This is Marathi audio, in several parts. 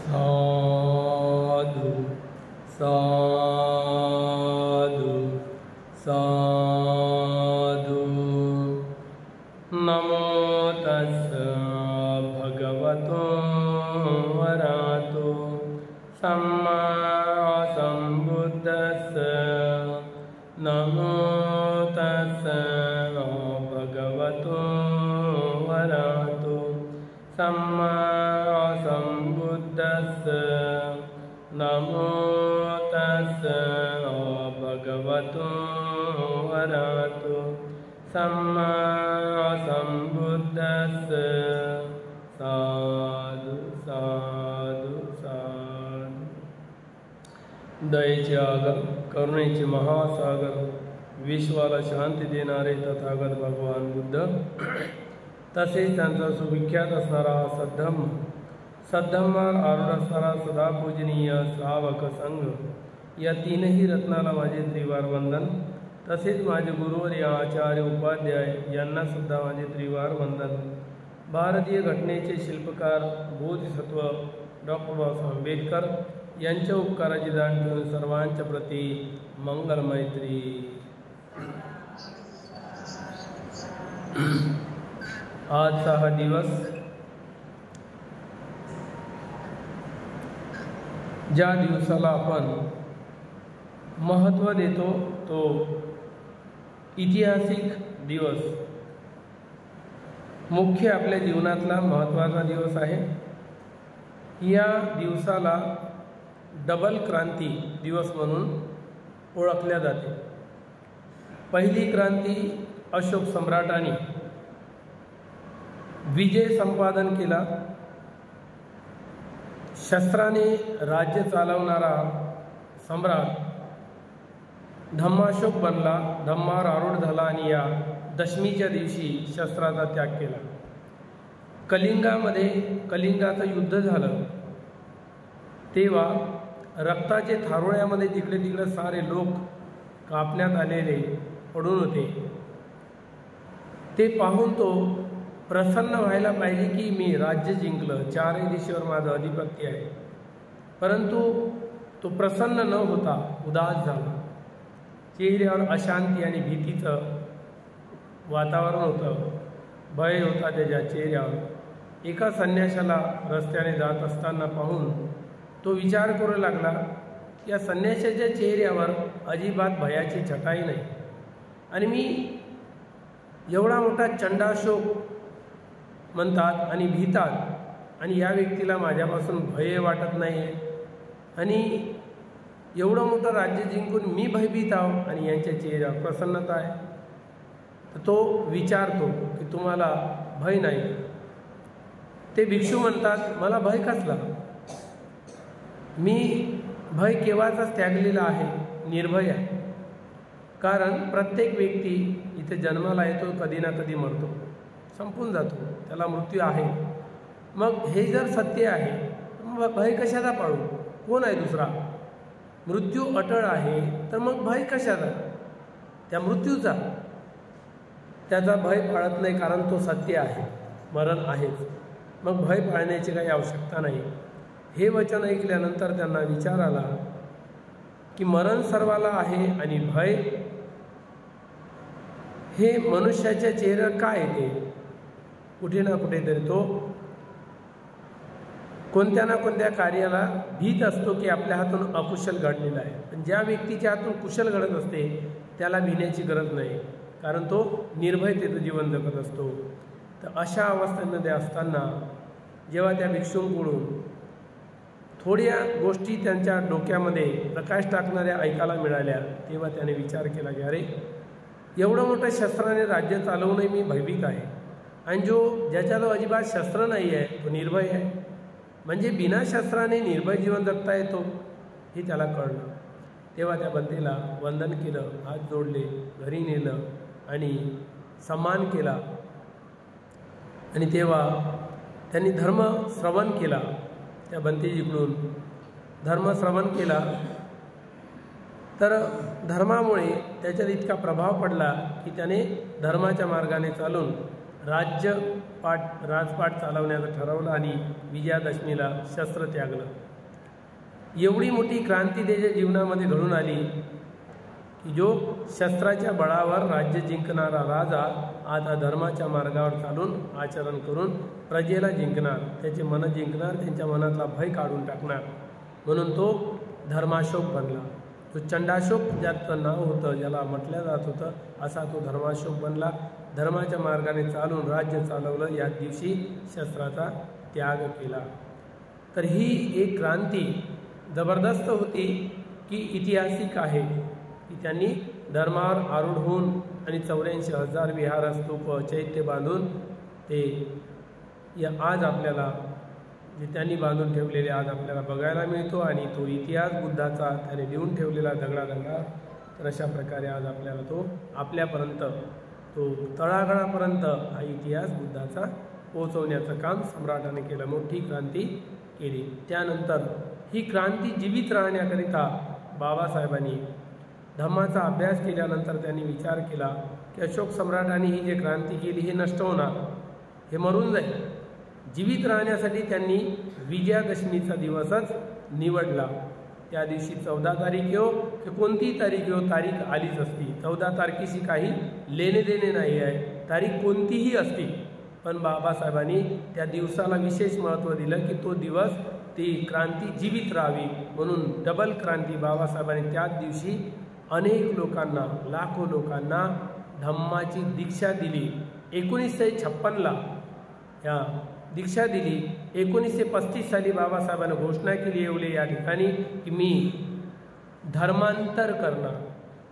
साधु साधु साधु। नमो तस्स भगवतो वरहतो सम्मा सम्बुद्धस्स। नमो तस्स भगवतो वरहतो सम्मा सम्बुद्धस्स। नमो तस्स भगवतो वरहतो सम्मा सम्बुद्धस्स। साधु साधु साधु। दयेचे आगर, करुणेचे महासागर, विश्वाला शांती देणारे तथागत भगवान बुद्ध, तसेच त्यांचा सुविख्यात असणारा सद्धम्मावर आरूढ असणारा सदा पूजनीय श्रावक संघ, या तीनही रत्नाला माझे त्रिवार वंदन। तसेच माझे गुरुवर्य आचार्य उपाध्याय यांना सुद्धा माझे त्रिवार वंदन। भारतीय घटनेचे शिल्पकार बोधिसत्व डॉक्टर बाबासाहेब आंबेडकर यांच्या उपकाराची जाण ठेवून सर्वांच्या प्रती मंगल मैत्री। आजचा हा दिवस ज्या दिवसाला आपण महत्त्व देतो तो ऐतिहासिक दिवस, मुख्य आपल्या जीवनातला महत्त्वाचा दिवस आहे। या दिवसाला डबल क्रांती दिवस म्हणून ओळखल्या जाते। पहिली क्रांती अशोक सम्राटाने विजय संपादन केला, शस्त्राने राज्य चालवणारा सम्राट धम्माशोक बनला, धम्मावर आरूढ झाला आणि या दशमीच्या दिवशी शस्त्राचा त्याग केला। कलिंगामध्ये कलिंगाचं युद्ध झालं तेव्हा रक्ताचे थारोळ्यामध्ये जिकडे तिकडे सारे लोक कापण्यात आलेले पडून होते। ते पाहून तो प्रसन्न व्हायला पाहिजे की मी राज्य जिंकलं, चारही दिशेवर माझं अधिपत्य आहे, परंतु तो प्रसन्न न होता उदास झाला। चेहऱ्यावर अशांती आणि भीतीचं वातावरण होतं, भय होता त्याच्या चेहऱ्यावर। एका संन्याशाला रस्त्याने जात असताना पाहून तो विचार करू लागला, या संन्याशाच्या चेहऱ्यावर अजिबात भयाची छटाई नाही, आणि मी एवढा मोठा चंडाशोक म्हणतात आणि भीतात, आणि या व्यक्तीला माझ्यापासून भय वाटत नाही आहे, आणि एवढं मोठं राज्य जिंकून मी भयभीत आहो आणि यांच्या चेहऱ्यावर प्रसन्नता आहे। तर तो विचारतो की तुम्हाला भय नाही? ते भिक्षू म्हणतात, मला भय कसला, मी भय केव्हाचाच त्यागलेला आहे, निर्भय आहे। कारण प्रत्येक व्यक्ती इथे जन्माला येतो, कधी ना कधी मरतो, संपून जातो, त्याला मृत्यू आहे। मग हे जर सत्य आहे मग भय कशाचा पाळू? कोण आहे दुसरा? मृत्यू अटळ आहे, तर मग भय कशाचा? त्या मृत्यूचा। त्याचा भय पाळत नाही, कारण तो सत्य आहे, मरण आहेच, मग भय पाळण्याची काही आवश्यकता नाही। हे वचन ऐकल्यानंतर त्यांना विचार आला की मरण सर्वाला आहे आणि भय हे मनुष्याच्या चेहऱ्यावर काय येते? कुठे ना कुठेतरी तो कोणत्या ना कोणत्या कार्याला भीत असतो की आपल्या हातून अकुशल घडलेला आहे, पण ज्या व्यक्तीच्या हातून कुशल घडत असते त्याला भिण्याची गरज नाही, कारण तो निर्भयतेचं जीवन जगत असतो। तर अशा अवस्थेमध्ये असताना जेव्हा त्या भिक्षूंकडून थोड्या गोष्टी त्यांच्या डोक्यामध्ये प्रकाश टाकणाऱ्या ऐकायला मिळाल्या, तेव्हा त्याने विचार केला की अरे, एवढं मोठं शस्त्राने राज्य चालवूनही मी भयभीत आहे, आणि ज्याच्याजवळ अजिबात शस्त्र नाही आहे तो निर्भय आहे, म्हणजे बिना शस्त्राने निर्भय जीवन जगता येतो हे त्याला कळलं। तेव्हा त्या बंदीला वंदन केलं, हात जोडले, घरी नेलं आणि सन्मान केला, आणि तेव्हा त्यांनी धर्म श्रवण केला। त्या बंदीजीकडून धर्म श्रवण केला, तर धर्मामुळे त्याच्यात इतका प्रभाव पडला की त्याने धर्माच्या मार्गाने चालून राजपाट चालवण्याचं ठरवलं आणि विजयादशमीला शस्त्र त्यागलं. एवढी मोठी क्रांती त्याच्या जीवनामध्ये घडून आली की जो शस्त्राच्या बळावर राज्य जिंकणारा राजा आता धर्माच्या मार्गावर चालून आचरण करून प्रजेला जिंकणार, त्याचे मन जिंकणार, त्यांच्या मनातला भय काढून टाकणार. म्हणून तो धर्माशोक बनला. तो चंडाशोक ज्याचं नाव होतं, ज्याला म्हटलं जात होतं, असा तो धर्माशोक बनला. धर्माच्या मार्गाने चालून राज्य चालवलं. या दिवशी शस्त्राचा त्याग केला. तर ही एक क्रांती जबरदस्त होती की ऐतिहासिक आहे की त्यांनी धर्मावर आरूढ होऊन आणि 84,000 विहार स्तूप चैत्य बांधून ते आज आपल्याला जे त्यांनी बांधून ठेवलेले आज आपल्याला बघायला मिळतो. आणि तो इतिहास बुद्धाचा त्याने लिहून ठेवलेला दगडादगडा. तर अशा प्रकारे आज आपल्याला तो आपल्यापर्यंत, तो तळागाळापर्यंत हा इतिहास बुद्धाचा पोहोचवण्याचं काम सम्राटाने केलं. मोठी क्रांती केली. त्यानंतर ही क्रांती जीवित राहण्याकरिता बाबासाहेबांनी धम्माचा अभ्यास केल्यानंतर त्यांनी विचार केला की अशोक सम्राटांनी ही जी क्रांती केली हे नष्ट होणार, हे मरून जाईल. जीवित राहण्यासाठी त्यांनी विजयादशमीचा दिवसच निवडला. त्या दिवशी 14 तारीख येऊ की कोणतीही तारीख येऊ, तारीख आलीच असती. 14 तारखेशी काही लेणे देणे नाही आहे, तारीख कोणतीही असती. पण बाबासाहेबांनी त्या दिवसाला विशेष महत्त्व दिलं की तो दिवस, ती क्रांती जीवित राहावी म्हणून डबल क्रांती बाबासाहेबांनी त्याच दिवशी अनेक लोकांना, लाखो लोकांना धम्माची दीक्षा दिली. 1956ला या दीक्षा दिली. 1935 साली बाबासाहेबांनी घोषणा केली येवले या ठिकाणी की मी धर्मांतर करणार.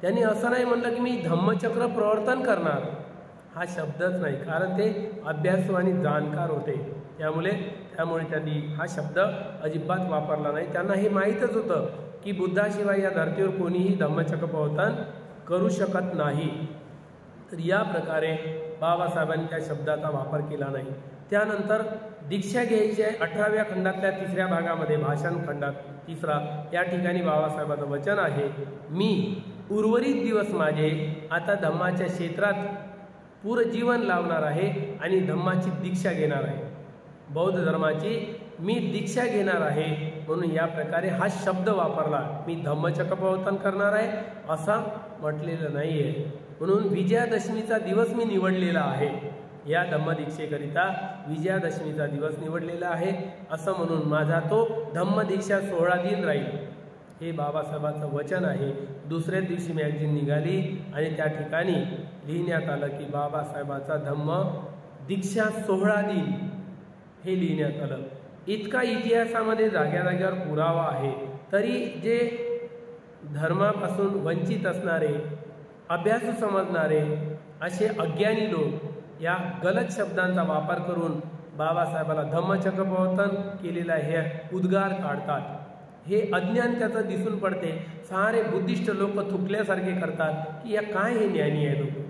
त्यांनी असं नाही म्हणलं की मी धम्मचक्र प्रवर्तन करणार, हा शब्दच नाही, कारण ते अभ्यासू आणि जाणकार होते. त्यामुळे त्यांनी हा शब्द अजिबात वापरला नाही. त्यांना हे माहीतच होतं की बुद्धाशिवाय या धर्तीवर कोणीही धम्मचक्र प्रवर्तन करू शकत नाही. तर या प्रकारे बाबासाहेबांनी त्या शब्दाचा वापर केला नाही. त्यानंतर दीक्षा घ्यायची आहे 18व्या खंडातल्या 3ऱ्या भागामध्ये, भाषण खंडात 3रा, या ठिकाणी बाबासाहेबांचं वचन आहे, मी उर्वरित दिवस माझे आता धम्माच्या क्षेत्रात पूर्ण जीवन लावणार आहे आणि धम्माची दीक्षा घेणार आहे. बौद्ध धर्माची मी दीक्षा घेणार आहे. म्हणून या प्रकारे हा शब्द वापरला. मी धम्मचक्र प्रवर्तन करणार आहे असा म्हटलेलं नाही आहे. म्हणून विजयादशमीचा दिवस मी निवडलेला आहे. या धम्मदीक्षेकरिता विजयादशमीचा दिवस निवडलेला आहे असं म्हणून माझा तो धम्मदीक्षा 16 दिन राहील. हे बाबासाहेबांचं वचन आहे. दुसऱ्या दिवशी मॅगझिन निघाली आणि त्या ठिकाणी लिहिण्यात आलं की बाबासाहेबांचा धम्म दीक्षा 16 दिन हे लिहिण्यात आलं. इतका इतिहासामध्ये जाग्यावर पुरावा आहे. तरी जे धर्मापासून वंचित असणारे, अभ्यासू समजणारे असे अज्ञानी लोक या गलत शब्दांचा वापर करून बाबासाहेबांना धम्मचक्र प्रवर्तन केलेला हे उद्गार काढतात. हे अज्ञान त्याचं दिसून पडते. सारे बुद्धिस्ट लोक थुकल्यासारखे करतात की या काय हे ज्ञानी आहे लोक.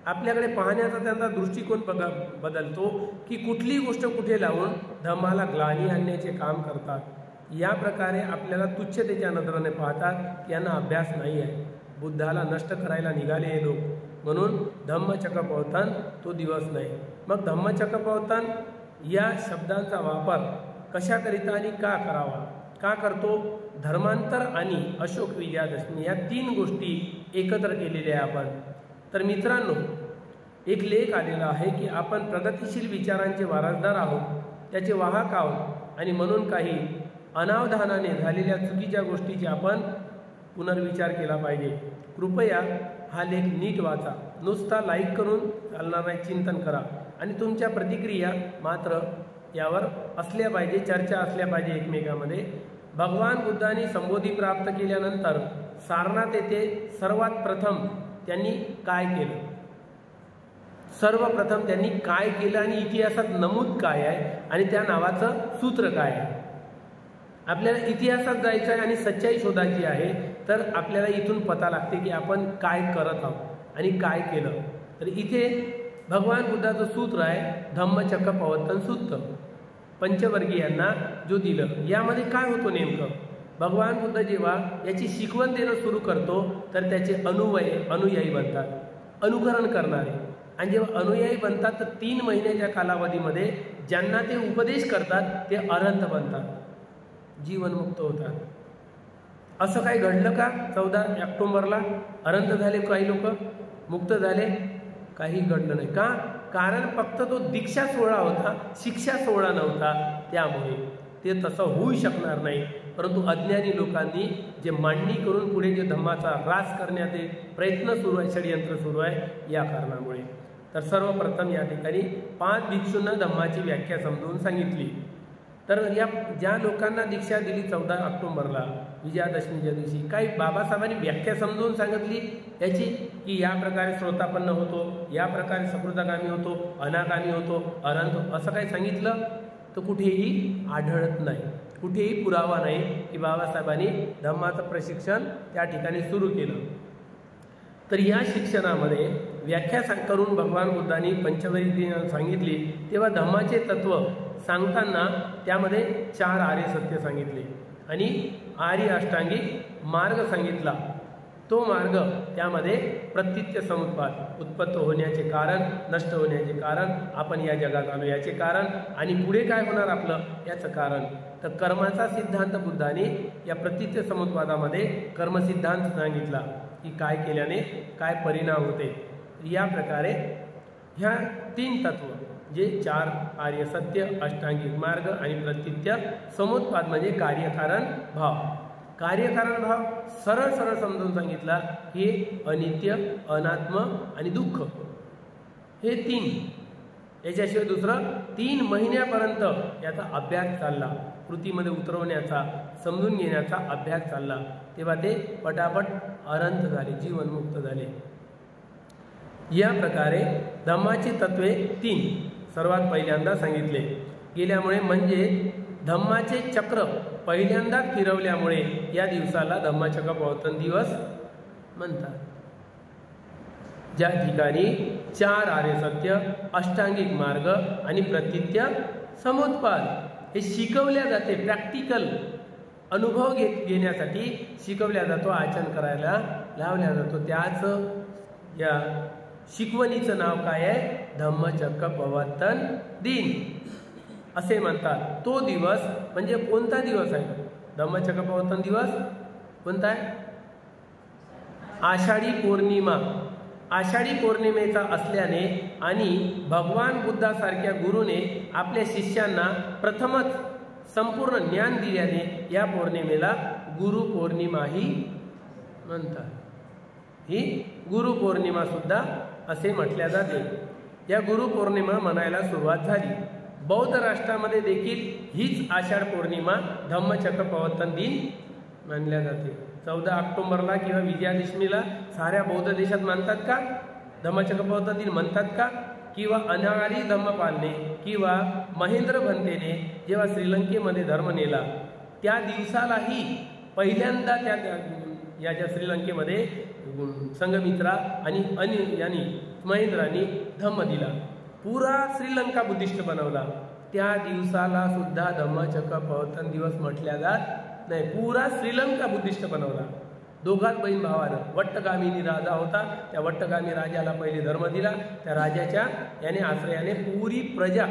आपल्याकडे पाहण्याचा त्यांचा दृष्टिकोन बदलतो की कुठली गोष्ट कुठे लावून धम्माला ग्लानी आणण्याचे काम करतात. या प्रकारे आपल्याला तुच्छतेच्या नजरेने पाहतात की यांना अभ्यास नाही आहे. बुद्धाला नष्ट करायला निघाले हे लोक. म्हणून धम्मचक्र प्रवर्तन तो दिवस नाही. मग धम्मचक्र प्रवर्तन या शब्दांचा वापर कशाकरिता आणि का करावा, का करतो? धर्मांतर आणि अशोक विजयादशमी या 3 गोष्टी एकत्र केलेल्या आहे आपण. तर मित्रांनो, एक लेख आलेला आहे की आपण प्रगतिशील विचारांचे वारसदार आहोत, त्याचे वाहक आहोत आणि म्हणून काही अनावधानाने झालेल्या चुकीच्या गोष्टीची आपण पुनर्विचार केला पाहिजे. कृपया हा लेख नीट वाचा. नुसता लाईक करून चालणार नाही, चिंतन करा आणि तुमच्या प्रतिक्रिया मात्र यावर असल्या पाहिजे, चर्चा असल्या पाहिजे एकमेकांमध्ये. भगवान बुद्धांनी संबोधी प्राप्त केल्यानंतर सारनाथ येथे सर्वात प्रथम त्यांनी काय केलं? सर्वप्रथम त्यांनी काय केलं आणि इतिहासात नमूद काय आहे आणि त्या नावाचं सूत्र काय आहे? आपल्याला इतिहासात जायचं आहे आणि सच्चाई शोधायची आहे. तर आपल्याला इथून पता लागते की आपण काय करत आहोत आणि काय केलं. तर इथे भगवान बुद्धाचं सूत्र आहे धम्मचक्र प्रवर्तन सूत्र, पंचवर्गीयांना जो दिलं. यामध्ये काय होतं नेमकं? भगवान बुद्ध जेव्हा याची शिकवण देणं सुरू करतो तर त्याचे अनुयायी बनतात, अनुकरण करणारे. आणि जेव्हा अनुयायी बनतात तर 3 महिन्याच्या कालावधीमध्ये ज्यांना ते उपदेश करतात ते अरहंत बनतात, जीवनमुक्त होतात. असं काही घडलं का? 14 ऑक्टोबरला अरहंत झाले काही लोक, मुक्त झाले? काही घडलं नाही. का? कारण फक्त तो दीक्षा सोहळा होता, शिक्षा सोहळा नव्हता. त्यामुळे ते तसं होऊ शकणार नाही. परंतु अज्ञानी लोकांनी जे मांडणी करून पुढे जे धम्माचा ऱ्हास करण्याचे प्रयत्न सुरू आहे, षडयंत्र सुरू आहे, या कारणामुळे. तर सर्वप्रथम या ठिकाणी 5 भिक्षूंना धम्माची व्याख्या समजवून सांगितली. तर या ज्या लोकांना दीक्षा दिली 14 ऑक्टोबरला विजयादशमीच्या दिवशी, काही बाबासाहेबांनी व्याख्या समजवून सांगितली याची, की या प्रकारे श्रोतापन्न होतो, या प्रकारे सकृतगामी होतो, अनागामी होतो, अरहंत, असं काही सांगितलं तर कुठेही आढळत नाही. कुठेही पुरावा नाही की बाबासाहेबांनी धम्माचं प्रशिक्षण त्या ठिकाणी सुरू केलं. तर या शिक्षणामध्ये व्याख्या करून भगवान बुद्धांनी पंचवरी सांगितली. तेव्हा धम्माचे तत्व सांगताना त्यामध्ये 4 आर्य सत्य सांगितले आणि आर्य अष्टांगिक मार्ग सांगितला. तो मार्ग त्यामध्ये प्रतीत्य समुत्पाद, उत्पत्त होण्याचे कारण, नष्ट होण्याचे कारण, आपण या जगात आलो याचे कारण आणि पुढे काय होणार आपलं याचं कारण. तर कर्माचा सिद्धांत बुद्धाने या प्रतीत्य समुत्पादामध्ये कर्मसिद्धांत सांगितला की काय केल्याने काय परिणाम होते. या प्रकारे ह्या 3 तत्व जे 4 आर्य सत्य, अष्टांगिक मार्ग आणि प्रतीत्य समुत्पाद म्हणजे कार्यकारण भाव. कार्यकारण भाव सरळ सरळ समजून सांगितला की अनित्य, अनात्म आणि दुःख, हे 3. याच्याशिवाय दुसरं 3 महिन्यापर्यंत याचा अभ्यास चालला, कृतीमध्ये उतरवण्याचा, समजून घेण्याचा अभ्यास चालला. तेव्हा ते पटापट अरहंत झाले, जीवनमुक्त झाले. या प्रकारे धम्माची तत्वे 3 सर्वात पहिल्यांदा सांगितले गेल्यामुळे, म्हणजे धम्माचे चक्र पहिल्यांदा फिरवल्यामुळे या दिवसाला धम्मचक्र प्रवर्तन दिवस म्हणतात. ज्या ठिकाणी 4 आर्य सत्य, अष्टांगिक मार्ग आणि प्रतीत्य समुत्पाद हे शिकवल्या जाते. प्रॅक्टिकल अनुभव घेण्यासाठी शिकवल्या जातो, आचरण करायला लावल्या जातो. त्याच या शिकवणीचं नाव काय आहे? धम्मचक्र प्रवर्तन दिन असे म्हणतात. तो दिवस म्हणजे कोणता दिवस आहे? धम्मचक्र प्रवर्तन दिवस कोणता आहे? आषाढी पौर्णिमा. आषाढी पौर्णिमेचा असल्याने आणि भगवान बुद्धासारख्या गुरुने आपल्या शिष्यांना प्रथमच संपूर्ण ज्ञान दिल्याने या पौर्णिमेला गुरुपौर्णिमाही म्हणतात. ही गुरुपौर्णिमा सुद्धा असे म्हटल्या जाते. या गुरुपौर्णिमा म्हणायला सुरुवात झाली. बौद्ध राष्ट्रामध्ये देखील हीच आषाढ पौर्णिमा धम्मचक्र प्रवर्तन दिन मानल्या जाते. 14 ऑक्टोबरला किंवा विजयादशमीला साऱ्या बौद्ध देशात मानतात का? धम्मचक्र प्रवर्तन दिन म्हणतात का? किंवा अनागारी धम्मपालने किंवा महेंद्र भंतेने जेव्हा श्रीलंकेमध्ये धर्म नेला त्या दिवसालाही पहिल्यांदा त्या याच्या श्रीलंकेमध्ये संघमित्रा आणि यांनी महेंद्रांनी धम्म दिला. पुरा श्रीलंका बुद्धिस्ट बनवला. त्या दिवसाला सुद्धा धम्मचक्र प्रवर्तन दिवस म्हटल्या जात नाही. पुरा श्रीलंका बुद्धिस्ट बनवला. दोघात बहीण भावानं. वट्टगामिनी राजा होता, त्या वट्टगामी राजाला पहिले धर्म दिला. त्या राजाच्या याने आश्रयाने पुरी प्रजा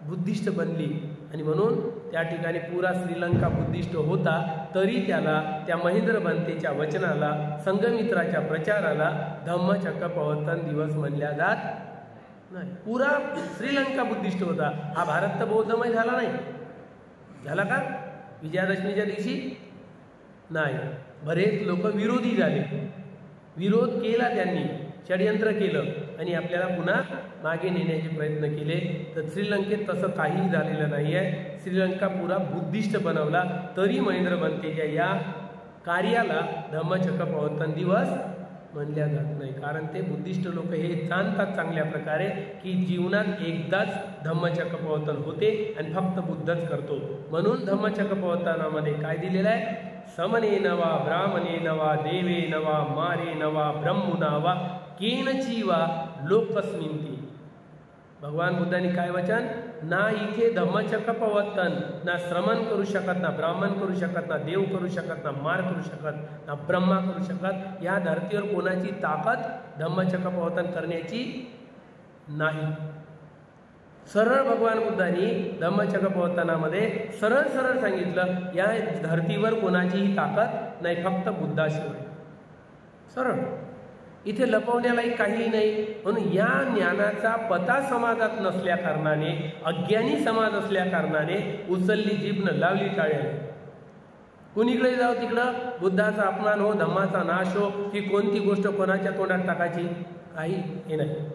बुद्धिस्ट बनली आणि म्हणून त्या ठिकाणी पुरा श्रीलंका बुद्धिस्ट होता. तरी त्याला त्या महेंद्र भंतेच्या वचनाला, संघमित्राच्या प्रचाराला धम्मचक्र प्रवर्तन दिवस म्हणल्या जात नाही. पुरा श्रीलंका बुद्धिस्ट होता. हा भारत तर बौद्धमय झाला नाही. झाला का विजयादशमीच्या दिवशी? नाही. बरेच लोक विरोधी झाले. विरोध केला त्यांनी, षडयंत्र केलं आणि आपल्याला पुन्हा मागे नेण्याचे प्रयत्न केले. तर श्रीलंकेत तसं काहीही झालेलं नाही आहे. श्रीलंका पुरा बुद्धिस्ट बनवला. तरी महेंद्र भंतेच्या या कार्याला धम्मचक्र प्रवर्तन दिवस म्हणल्या जात नाही. कारण ते बुद्धिस्ट लोक हे जाणतात चांगल्या प्रकारे की जीवनात एकदाच धम्मचक्र प्रवर्तन होते आणि फक्त बुद्धच करतो. म्हणून धम्मचक्र प्रवर्तनामध्ये काय दिलेलं आहे? समने नवा ब्राह्मणे नवा देवे नवा मारे नवा ब्रह्मुना वा केनची वा लोकस्मिंती. भगवान बुद्धांनी काय वचन? ना इथे धम्मचक्र प्रवर्तन ना श्रमण करू शकत, ना ब्राह्मण करू शकत, ना देव करू शकत, ना मार करू शकत, ना ब्रह्मा करू शकत. या धर्तीवर कोणाची ताकद धम्मचक्र प्रवर्तन करण्याची नाही. सरळ भगवान बुद्धांनी धम्मचक्कप्रवर्तनामध्ये सरळ सरळ सांगितलं, या धर्तीवर कोणाचीही ताकद नाही, फक्त बुद्धाशिवाय. सरळ, इथे लपवण्यालाही काहीही नाही. म्हणून या ज्ञानाचा पता समाजात नसल्या कारणाने, अज्ञानी समाज असल्या कारणाने उचलली जीभ न लावली टाळ्याने. कुणीकडे जाऊ तिकडं बुद्धाचा अपमान हो, धम्माचा नाश हो, की कोणती गोष्ट कोणाच्या तोंडात टाकायची, काही हे नाही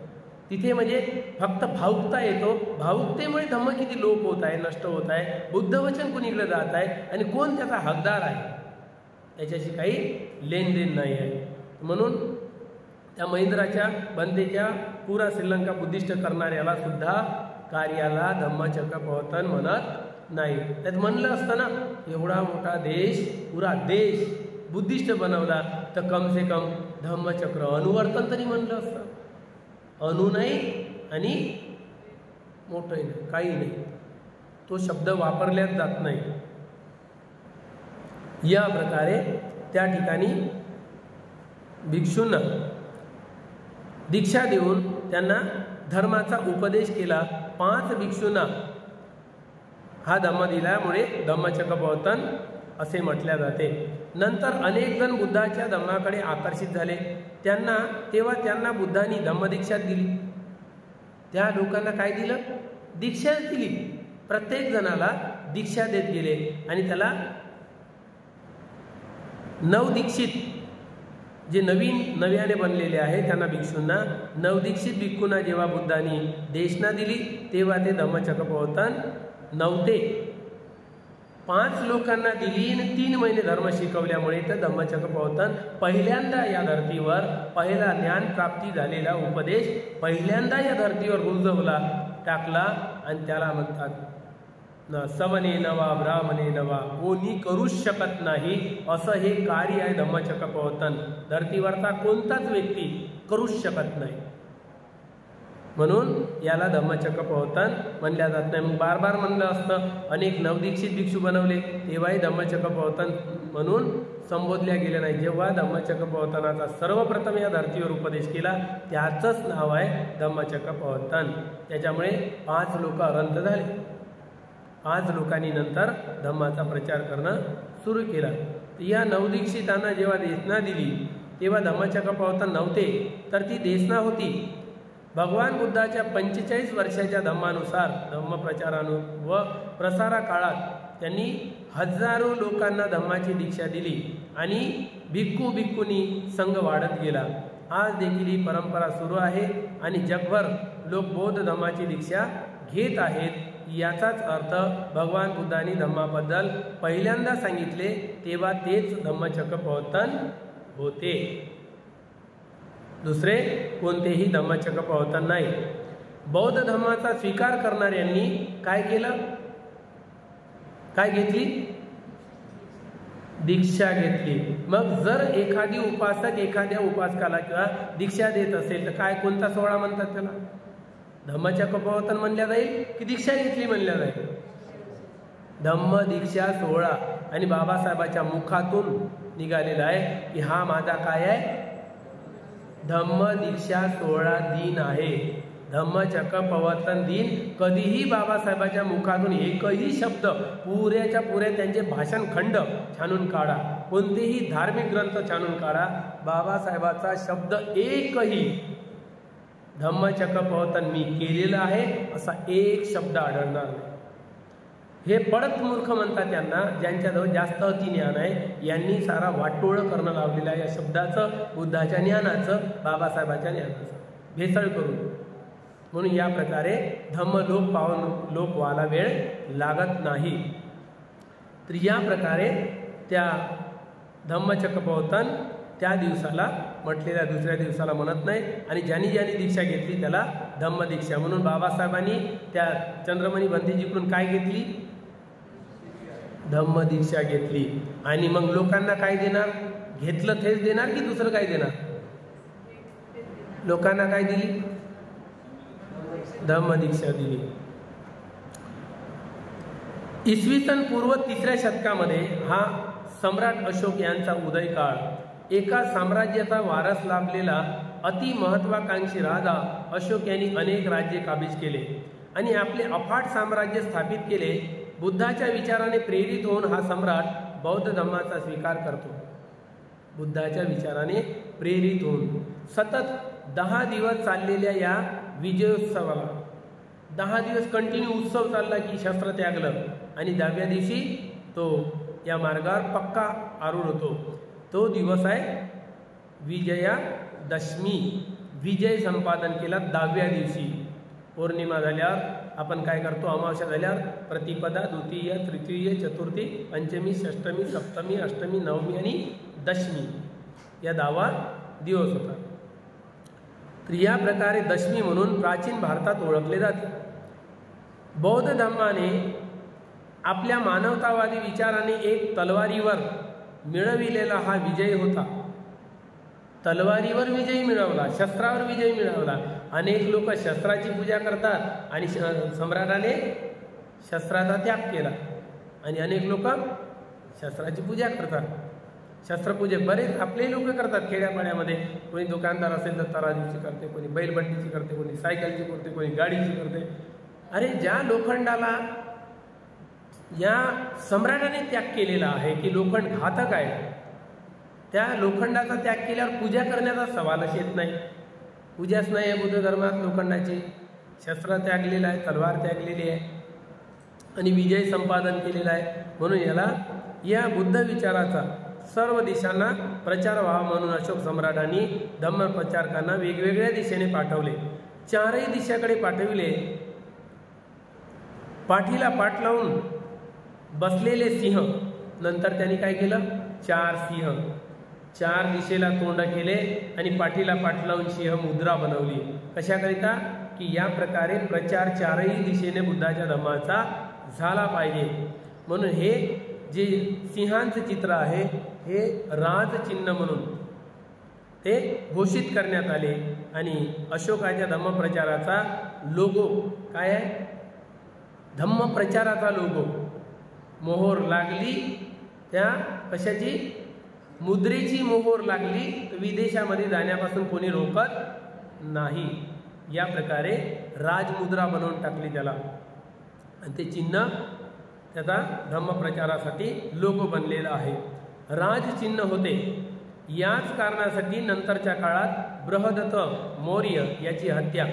तिथे. म्हणजे फक्त भावुकता येतो. भावुकतेमुळे धम्म किती लोप होत आहे, नष्ट होत आहे. बुद्धवचन कुणीकडे जात आहे आणि कोण त्याचा हकदार आहे त्याच्याशी काही लेनदेन नाही आहे. म्हणून त्या महेंद्राच्या बंदेच्या पुरा श्रीलंका बुद्धिस्ट करणाऱ्याला सुद्धा कार्याला धम्मचक्कप्रवर्तन म्हणत नाही. त्यात म्हणलं असतं ना, एवढा मोठा देश, पुरा देश बुद्धिस्ट बनवला तर कम से कम धम्मचक्र अनुवर्तन तरी म्हणलं असतं. अनु नाही आणि मोठंही नाही, काही नाही. तो शब्द वापरल्याच जात नाही. या प्रकारे त्या ठिकाणी भिक्षूंना दीक्षा देऊन त्यांना धर्माचा उपदेश केला. 5 भिक्षूंना हा धम्म दिल्यामुळे धम्मचक्कप्रवर्तन असे म्हटले जाते. नंतर अनेक जण बुद्धाच्या धम्माकडे आकर्षित झाले. तेव्हा त्यांना बुद्धांनी धम्मदीक्षा दिली. त्या लोकांना काय दिलं? दीक्षा दिली. प्रत्येक जणाला दीक्षा देत गेले आणि त्याला नवदीक्षित जे नव्याने बनलेले आहे त्यांना भिक्षूंना, नवदीक्षित भिक्खूंना जेव्हा बुद्धांनी देशना दिली तेव्हा ते धम्मचक्कप्रवर्तन नव्हते. 5 लोकांना दिली आणि 3 महिने धर्म शिकवल्यामुळे तर धम्मचक्कप्रवर्तन पहिल्यांदा या धर्तीवर, पहिला ज्ञान प्राप्ती झालेला उपदेश पहिल्यांदा या धर्तीवर रुजवला टाकला. आणि त्याला म्हणतात न समने नवा ब्राह्मणे नवा, कोणी करूच शकत नाही असं हे कार्य आहे धम्मचक्कप्रवर्तन. धर्तीवरचा कोणताच व्यक्ती करूच शकत नाही. म्हणून याला धम्मचक्कप्रवर्तन म्हणल्या जात नाही. मग बार बार म्हणलं असतं, अनेक नवदीक्षित भिक्षू बनवले तेव्हाही धम्मचक्कप्रवर्तन म्हणून संबोधल्या गेले नाही. जेव्हा धम्मचक्कप्रवर्तनाचा सर्वप्रथम या धर्तीवर उपदेश केला त्याचंच नाव आहे धम्मचक्कप्रवर्तन. त्याच्यामुळे 5 लोक अरंत झाले. 5 लोकांनी नंतर धम्माचा प्रचार करणं सुरू केला. या नवदीक्षितांना जेव्हा देशना दिली तेव्हा धम्मचक्कप्रवर्तन नव्हते, तर ती देशना होती. भगवान बुद्धाच्या 45 वर्षाच्या धम्मानुसार, धम्मप्रचारानु व प्रसारा काळात त्यांनी हजारो लोकांना धम्माची दीक्षा दिली आणि भिक्खू भिक्खुनी संघ वाढत गेला. आज देखील ही परंपरा सुरू आहे आणि जगभर लोक बौद्ध धम्माची दीक्षा घेत आहेत. याचाच अर्थ भगवान बुद्धांनी धम्माबद्दल पहिल्यांदा सांगितले तेव्हा तेच धम्मचक्कप्रवर्तन होते. दुसरे कोणतेही धम्मचक्कप्रवर्तन नाही. बौद्ध धर्माचा स्वीकार करणाऱ्यांनी काय केलं? काय घेतली? दीक्षा घेतली. मग जर एखादी उपासक एखाद्या उपासकाला किंवा दीक्षा देत असेल तर काय, कोणता सोहळा म्हणतात त्याला? धम्मचक्कप्रवर्तन म्हणल्या जाईल की दीक्षा घेतली म्हणल्या जाईल? धम्म दीक्षा सोहळा. आणि बाबासाहेबाच्या मुखातून निघालेला आहे की हा माझा काय आहे? धम्म दीक्षा सोहळा दिन आहे. धम्मचक्कप्रवर्तन दिन. कधीही बाबासाहेबाच्या मुखातून एकही शब्द पुऱ्याच्या पुऱ्या त्यांचे भाषण खंड छानून काढा, कोणतेही धार्मिक ग्रंथ छानून काढा, बाबासाहेबाचा शब्द एकही धम्मचक्कप्रवर्तन मी केलेलं आहे असा एक शब्द आढळणार नाही. हे पडत मूर्ख म्हणतात त्यांना, ज्यांच्याजवळ जास्त अतिज्ञान आहे. यांनी सारा वाटोळं करणं लावलेलं आहे या शब्दाचं, बुद्धाच्या ज्ञानाचं, बाबासाहेबाच्या ज्ञानाचं भेसळ करून. म्हणून या प्रकारे धम्म लोप व्हायला वेळ लागत नाही. तर या प्रकारे त्या धम्मचक्कप्रवर्तन त्या दिवसाला म्हटलेल्या दुसऱ्या दिवसाला म्हणत नाही. आणि ज्यांनी दीक्षा घेतली त्याला धम्मदीक्षा. म्हणून बाबासाहेबांनी त्या चंद्रमणी बंदीजीकडून काय घेतली? धम्मदीक्षा घेतली. आणि मग लोकांना काय देणार? घेतलं तेच देणार की दुसरं काय देणार? लोकांना काय दिली? धम्मदीक्षा दिली. इसवी सन पूर्व 3ऱ्या शतकामध्ये हा सम्राट अशोक यांचा उदय काळ. एका साम्राज्याचा वारस लाभलेला अति महत्वाकांक्षी राजा अशोक यांनी अनेक राज्ये काबीज केले आणि आपले अफाट साम्राज्य स्थापित केले. बुद्धाच्या विचाराने प्रेरित होऊन हा सम्राट बौद्ध धर्माचा स्वीकार करतो. बुद्धाच्या विचाराने प्रेरित होऊन सतत 10 दिवस चाललेल्या या विजयोत्सवाला 10 दिवस कंटिन्यू उत्सव चालला की शस्त्र त्यागलं आणि 10व्या दिवशी तो या मार्गावर पक्का आरूढ होतो. तो दिवस आहे विजयादशमी. विजय संपादन केला 10व्या दिवशी. पौर्णिमा झाल्यावर आपण काय करतो, अमावस्या झाल्यावर प्रतिपदा, द्वितीय, तृतीय, चतुर्थी, पंचमी, षष्टमी, सप्तमी, अष्टमी, नवमी आणि दशमी या 10वा दिवस होता. तर या प्रकारे दशमी म्हणून प्राचीन भारतात ओळखले जाते. बौद्ध धर्माने आपल्या मानवतावादी विचाराने एक तलवारीवर मिळविलेला हा विजय होता. तलवारीवर विजय मिळवला, शस्त्रावर विजय मिळवला. अनेक लोक शस्त्राची पूजा करतात आणि सम्राटाने शस्त्राचा त्याग केला आणि अनेक लोक शस्त्राची पूजा करतात. शस्त्रपूजे बरेच आपले लोक करतात खेड्यापाड्यामध्ये. कोणी दुकानदार असेल तर तराजूची करते, कोणी बैलबंडीची करते, कोणी सायकलची करते, कोणी गाडीची करते. अरे ज्या लोखंडाला या सम्राटाने त्याग केलेला आहे की लोखंड घातक आहे, त्या लोखंडाचा त्याग केल्यावर पूजा करण्याचा सवालच येत नाही. पूजाच नाही आहे बुद्ध धर्मात लोखंडाची. शस्त्र त्यागलेलं आहे, तलवार त्यागलेली आहे आणि विजय संपादन केलेला आहे. म्हणून याला या बुद्ध विचाराचा सर्व दिशांना प्रचार व्हावा म्हणून अशोक सम्राटांनी धम्मप्रचारकांना वेगवेगळ्या दिशेने पाठवले. 4ही दिशाकडे पाठविले. पाठीला पाठ लावून बसलेले सिंह, नंतर त्यांनी काय केलं, 4 सिंह 4 दिशेला तोंड केले आणि पाठीला पाठ लावून सिंह मुद्रा बनवली. कशाकरिता की या प्रकारे प्रचार 4ही दिशेने बुद्धाच्या धर्माचा झाला पाहिजे. म्हणून हे जे सिंहांचं चित्र आहे हे राजचिन्ह म्हणून ते घोषित करण्यात आले आणि अशोकाच्या धम्मप्रचाराचा लोगो काय आहे, धम्मप्रचाराचा लोगो. मोहोर लागली त्या कशाची, मुद्रेची मोहोर लागली तर विदेशामध्ये जाण्यापासून कोणी रोकत नाही. या प्रकारे राजमुद्रा बनवून टाकली त्याला आणि ते चिन्ह त्याचा धम्मप्रचारासाठी लोगो बनलेला आहे. राजचिन्ह होते. याच कारणासाठी नंतरच्या काळात बृहदत्त मौर्य याची हत्या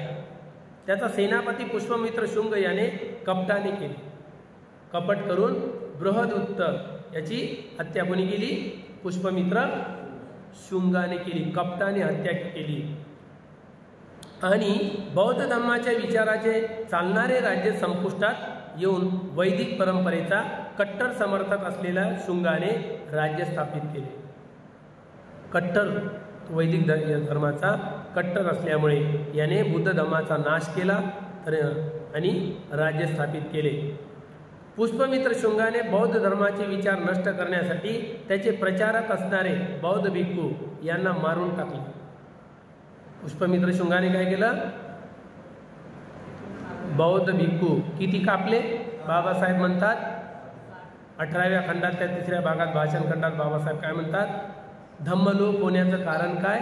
त्याचा सेनापती पुष्पमित्र शुंग याने कपटाने केली. कपट करून बृहदत्त याची हत्या कोणी केली, पुष्पमित्र शुंगाने केली. कपटाने हत्या केली आणि बौद्ध धर्माच्या विचाराचे चालणारे राज्य संपुष्टात येऊन वैदिक परंपरेचा कट्टर समर्थक असलेल्या शुंगाने राज्य स्थापित केले. कट्टर वैदिक धर्माचा कट्टर असल्यामुळे याने बुद्ध धर्माचा नाश केला आणि राज्य स्थापित केले. पुष्पमित्र शुंगाने बौद्ध धर्माचे विचार नष्ट करण्यासाठी त्याचे प्रचारक असणारे बौद्ध भिक्खू यांना मारून टाकले. पुष्पमित्र शुंगाने काय केलं, बौद्ध भिक्खू किती कापले. बाबासाहेब म्हणतात 18व्या खंडातल्या 3ऱ्या भागात भाषण खंडात बाबासाहेब काय म्हणतात, धम्मलोप होण्याचं कारण काय,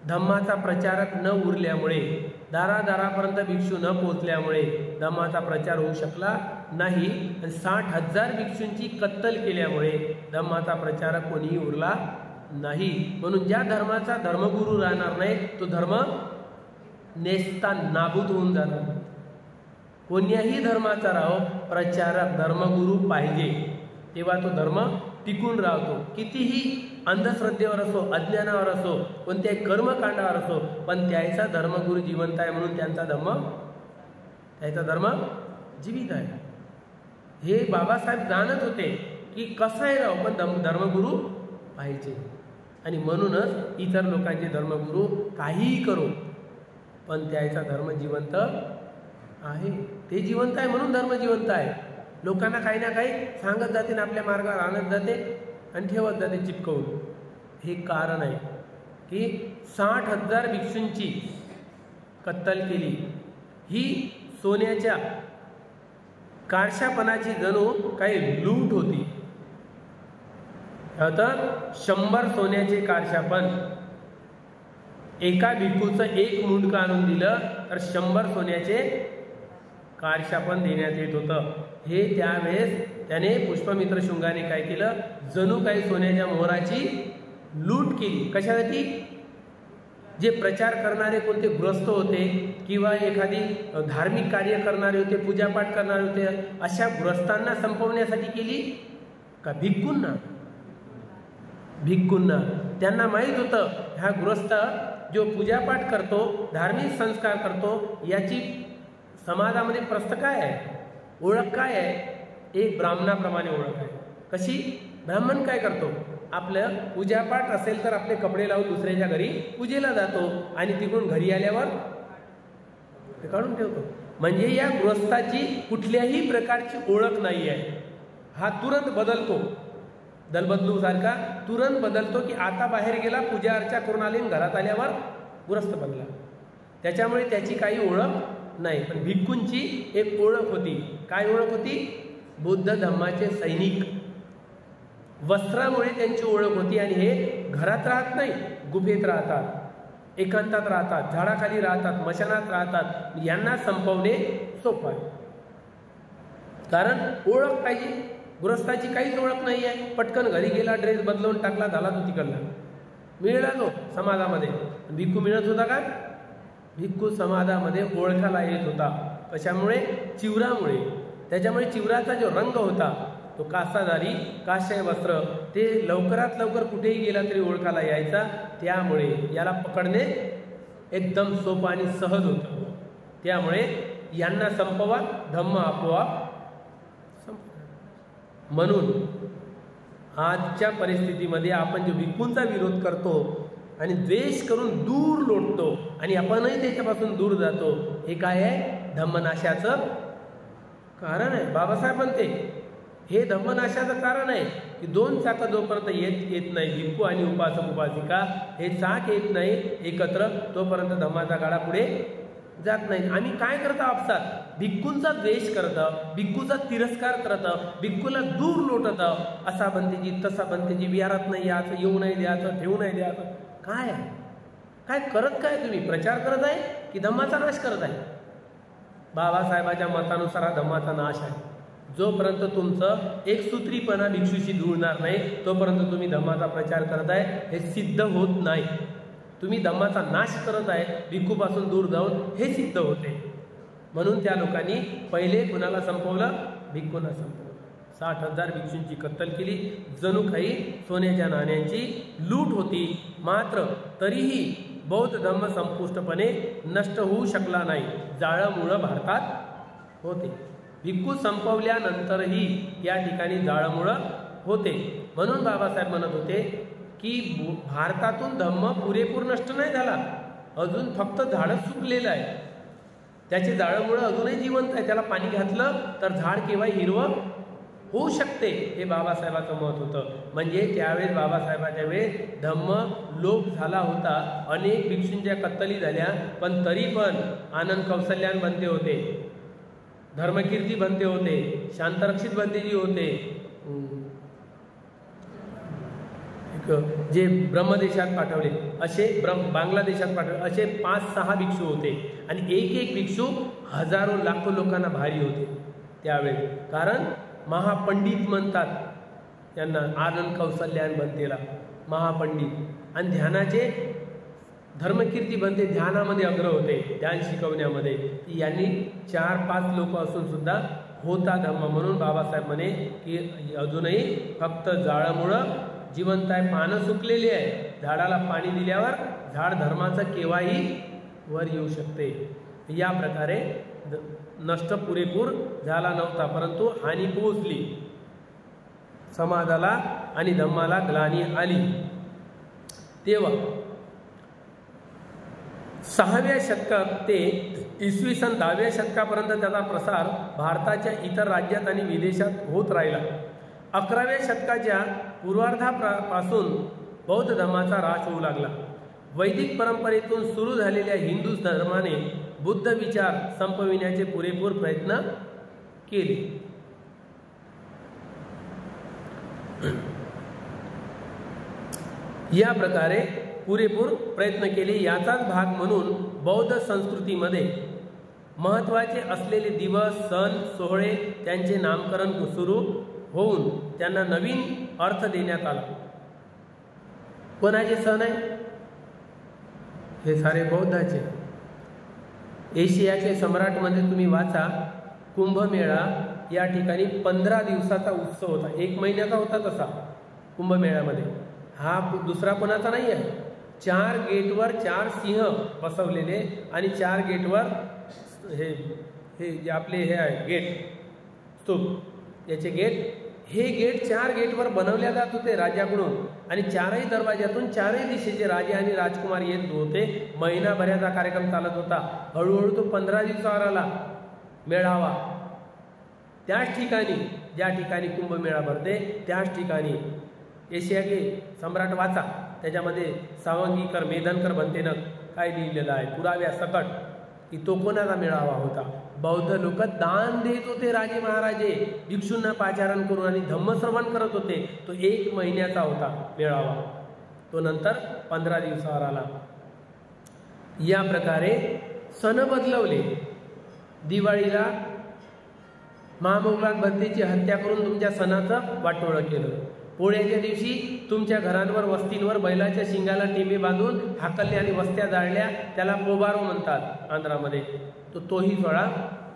धम्माचा प्रचारक न उरल्यामुळे, दारादारापर्यंत भिक्षू न पोहोचल्यामुळे धम्माचा प्रचार होऊ शकला नाही आणि 60,000 भिक्षूंची कत्तल केल्यामुळे धम्माचा प्रचारक कोणीही उरला नाही. म्हणून ज्या धर्माचा धर्मगुरू राहणार नाही तो धर्म नेस्ता नाबूद होऊन जाणार. कोणत्याही धर्माचा राहो प्रचारक धर्मगुरू पाहिजे, तेव्हा तो धर्म टिकून राहतो. कितीही अंधश्रद्धेवर असो, अज्ञानावर असो, कोणत्याही कर्मकांडावर असो, पण त्याचा धर्मगुरू जिवंत आहे म्हणून त्याचा धर्म जीवित आहे. हे बाबासाहेब जाणत होते की कसंही राहो पण धर्मगुरू पाहिजे आणि म्हणूनच इतर लोकांचे धर्मगुरू काहीही करो पण त्याचा धर्म जिवंत आहे. ते जिवंत आहे म्हणून धर्म जिवंत आहे. लोकांना काही ना काही सांगत जाते आणि आपल्या मार्गावर आणत जाते आणि ठेवत जाते चिपकवून. हे कारण आहे की 60,000 भिक्षूंची कत्तल केली. ही सोन्याच्या कारशापणाची जणू काही लूट होती. आता 100 सोन्याचे कारशापन एका भिक्खूचं एक मुंडकं आणून दिलं तर 100 सोन्याचे कारशापन देण्यात येत होतं. हे त्यावेळेस त्याने पुष्पमित्र शुंगाने काय केलं, जणू काही सोन्याच्या मोहराची लूट केली. कशासाठी? जे प्रचार करणारे कोणते गृहस्थ होते किंवा एखादी धार्मिक कार्य करणारे होते, पूजापाठ करणारे होते, अशा गृहस्थांना संपवण्यासाठी केली का भिक्खूंना? भिक्खूंना. त्यांना माहीत होतं हा गृहस्थ जो पूजापाठ करतो, धार्मिक संस्कार करतो, याची समाजामध्ये प्रस्थ काय आहे, ओळख काय आहे? एक ब्राह्मणाप्रमाणे ओळख आहे. कशी? ब्राह्मण काय करतो, आपलं पूजापाठ असेल तर आपले कपडे लावून दुसऱ्याच्या घरी पूजेला जातो आणि तिकडून घरी आल्यावर ते काढून ठेवतो. म्हणजे या गृहस्थाची कुठल्याही प्रकारची ओळख नाही आहे. हा तुरंत बदलतो, दलबदलू सारखा तुरंत बदलतो की आता बाहेर गेला, पूजा अर्चा करून आले, घरात आल्यावर गृहस्थ बनला. त्याच्यामुळे त्याची काही ओळख नाही. पण भिक्खूंची एक ओळख होती. काय ओळख होती? बुद्ध धम्माचे सैनिक. वस्त्रामुळे त्यांची ओळख होती. आणि हे घरात राहत नाही, गुफेत राहतात, एकांतात राहतात, झाडाखाली राहतात, मशानात राहतात. यांना संपवणे सोपं आहे. कारण ओळख पाहिजे. गृहस्थाची काहीच ओळख नाही आहे. पटकन घरी गेला, ड्रेस बदलवून टाकला, झाला तो तिकडला, मिळला तो समाजामध्ये. भिक्खू मिळत होता का? भिक्खू समाजामध्ये ओळखाला येत होता. कशामुळे? चिवरामुळे. त्याच्यामुळे चिवराचा जो रंग होता तो कासाधारी, काश्य वस्त्र, ते लवकरात लवकर कुठेही गेला तरी ओळखाला यायचा. त्यामुळे याला पकडणे एकदम सोपं आणि सहज होतं. त्यामुळे यांना संपवा, धम्म आपोआप संपवा. म्हणून आजच्या परिस्थितीमध्ये आपण जो भिक्खूंचा विरोध करतो आणि द्वेष करून दूर लोटतो आणि आपणही त्याच्यापासून दूर जातो, हे काय आहे? धम्मनाशाचं कारण आहे. बाबासाहेब म्हणते हे धम्मनाशाचं कारण आहे की 2 चाकं जोपर्यंत येत नाही, भिक्खू आणि उपासक उपासिका हे चाक येत नाही एकत्र, तोपर्यंत धम्माचा गाडा पुढे जात नाही. आम्ही काय करतो? आपसात भिक्खूंचा द्वेष करतं, भिक्खूचा तिरस्कार करतं, भिक्खूला दूर लोटतं. असा बनतेजी, तसा बनतेजी, विहारात नाही याचं, येऊ नाही द्यायचं, ठेवू नाही द्यायचं. काय आहे? काय करत काय तुम्ही? प्रचार करत आहे की धम्माचा नाश करत आहे? बाबासाहेबांच्या मतानुसार हा धम्माचा नाश आहे. जोपर्यंत तुमचं एकसूत्रीपणा भिक्षूशी जुळणार नाही तोपर्यंत तुम्ही धम्माचा प्रचार करत आहे हे सिद्ध होत नाही. तुम्ही धम्माचा नाश करत आहे भिक्खूपासून दूर जाऊन, हे सिद्ध होते. म्हणून त्या लोकांनी पहिले कुणाला संपवलं? भिक्खूंना संपवलं. 60,000 भिक्षूंची कत्तल केली. जणू काही सोन्याच्या नाण्यांची लूट होती. मात्र तरीही बौद्ध धम्म संपुष्टपणे नष्ट होऊ शकला नाही. जाळंमुळं भारतात होते. भिक्खू संपवल्यानंतरही या ठिकाणी जाळंमुळं होते. म्हणून बाबासाहेब म्हणत होते की भारतातून धम्म पुरेपूर नष्ट नाही झाला, अजून फक्त झाडच सुकलेलं आहे. त्याचे जाळंमुळं अजूनही जिवंत आहे. त्याला पाणी घातलं तर झाड केव्हा हिरवं होऊ शकते, हे बाबासाहेबांचं मत होतं. म्हणजे त्यावेळेस बाबासाहेबांच्या वेळेस धम्म लोप झाला होता. अनेक भिक्षूंच्या कत्तली झाल्या, पण तरी पण आनंद कौशल्यान बनते होते, धर्मकीर्ती बनते होते, शांतरक्षित बनतेजी होते, जे ब्रह्मदेशात पाठवले असे, बांगलादेशात पाठवले असे 5-6 भिक्षू होते. आणि एक भिक्षू हजारो लाखो लोकांना भारी होते त्यावेळेस. कारण महापंडित म्हणतात त्यांना, आनंद कौशल्यान बनतेला महापंडित. आणि ध्यानाचे धर्मकीर्ती बनते, ध्यानामध्ये अग्र होते, ध्यान शिकवण्यामध्ये. यांनी 4-5 लोक असून सुद्धा होता धम्म. म्हणून बाबासाहेब म्हणे की अजूनही फक्त जाळामुळं जिवंत आहे, पानं सुकलेली आहे. झाडाला पाणी दिल्यावर झाड धर्माचं केव्हाही वर येऊ शकते. या प्रकारे नष्ट पुरेपूर झाला नव्हता, परंतु हानी पोहोचली समाजाला आणि धम्माला ग्लानी आली. तेव्हा 6व्या शतकात ते इसवी सन 10व्या शतकापर्यंत त्याचा प्रसार भारताच्या इतर राज्यात आणि विदेशात होत राहिला. 11व्या शतकाच्या पूर्वार्धापासून बौद्ध धर्माचा ऱ्हास होऊ लागला. वैदिक परंपरेतून सुरू झालेल्या हिंदू धर्माने बुद्ध विचार संपविण्याचे पुरेपूर प्रयत्न केले. या प्रकारे पुरेपूर प्रयत्न केले. याचाच भाग म्हणून बौद्ध संस्कृतीमध्ये महत्त्वाचे असलेले दिवस, सण, सोहळे त्यांचे नामकरण सुरू होऊन त्यांना नवीन अर्थ देण्यात आला. कोणाचे सण आहे? हे सारे बौद्धाचे. एशियाचे सम्राट म्हणजे तुम्ही वाचा, कुंभमेळा या ठिकाणी 15 दिवसाचा उत्सव होता. 1 महिन्याचा होता तसा कुंभमेळ्यामध्ये. हा दुसरा कोणाचा नाही आहे. 4 गेटवर 4 सिंह बसवलेले आणि 4 गेटवर हे जे आपले हे आहे गेट स्तूप, याचे गेट, हे गेट 4 गेटवर बनवल्या जात होते राजाकडून आणि 4ही दरवाज्यातून 4ही दिशेचे राजे आणि राजकुमार येत होते. महिनाभराचा कार्यक्रम चालत होता. हळूहळू तो 15 दिवसावर आला मेळावा. त्याच ठिकाणी ज्या ठिकाणी कुंभमेळा भरते त्याच ठिकाणी एशियाचे सम्राट वाचा, त्याच्यामध्ये सावंगीकर मेदनकर बनतेनं काय लिहिलेलं आहे पुराव्यासकट की तो कोणाचा मेळावा होता. बौद्ध लोक दान देत होते. राजे महाराजे भिक्षूंना पाचारण करून आणि धम्मश्रवण करत होते. तो 1 महिन्याचा होता मेळावा. तो नंतर 15 दिवसावर आला. या प्रकारे सण बदलवले. दिवाळीला महामोगलात भरतीची हत्या करून तुमच्या सणाचं वाटोळं केलं. पोळ्याच्या दिवशी तुमच्या घरांवर वस्तींवर बैलाच्या शिंगाला टिंबे बांधून हाकलले आणि वस्त्या जाळल्या. त्याला पोबारो म्हणतात आंध्रामध्ये. तोही सोहळा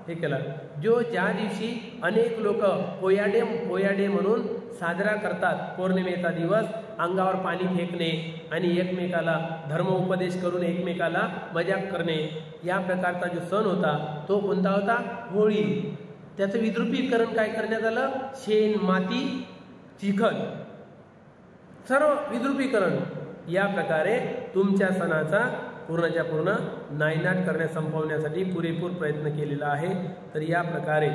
हे केला. ज्या दिवशी अनेक लोक पोयाडे म्हणून साजरा करतात, पौर्णिमेचा दिवस, अंगावर पाणी फेकणे आणि एकमेकाला धर्मोपदेश करून एकमेकाला मजाक करणे, या प्रकारचा जो सण होता तो कोणता होता? होळी. त्याचं विद्रुपीकरण काय करण्यात आलं? शेण, माती, चिखल सर्व विद्रुपीकरण. या प्रकारे तुमच्या सणाचा पूर्णच्या पूर्ण नायनाट करण्यास संपवण्यासाठी पुरेपूर प्रयत्न केलेला आहे. तर या प्रकारे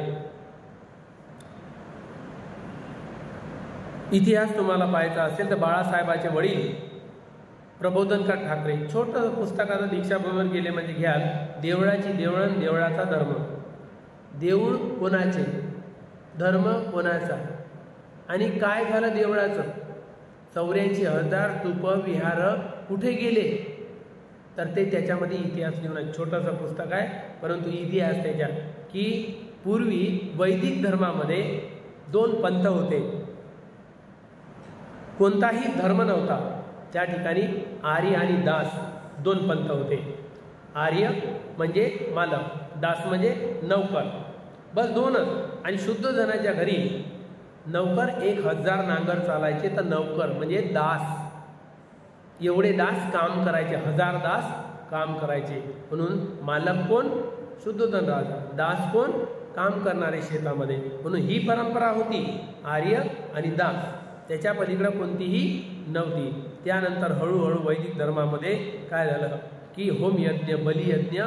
इतिहास तुम्हाला पाहायचा असेल तर बाळासाहेबांचे वडील प्रबोधनकार ठाकरे छोटं पुस्तकाचं दीक्षाभूमीवर गेले म्हणजे घ्याल. देवळाची देवळण, देवळाचा धर्म. देऊळ कोणाचे, धर्म कोणाचा आणि काय झालं देवळाचं? 84,000 स्तूप विहार कुठे गेले? तर ते त्याच्यामध्ये इतिहास लिहून आहे. छोटंसं पुस्तक आहे परंतु इतिहास त्याच्यात की पूर्वी वैदिक धर्मामध्ये 2 पंथ होते. कोणताही धर्म नव्हता. त्या ठिकाणी आर्य आणि दास 2 पंथ होते. आर्य म्हणजे मालक, दास म्हणजे नौकर, बस 2च. आणि शुद्ध जनाच्या घरी नौकर 1000 नांगर चालायचे तर नौकर म्हणजे दास, एवढे दास काम करायचे, 1000 दास काम करायचे. म्हणून मालक कोण? शुद्धोधन राजा. दास कोण? काम करणारे शेतामध्ये. म्हणून ही परंपरा होती आर्य आणि दास. त्याच्या पलीकडे कोणतीही नव्हती. त्यानंतर हळूहळू वैदिक धर्मामध्ये काय झालं की होमयज्ञ, बलियज्ञ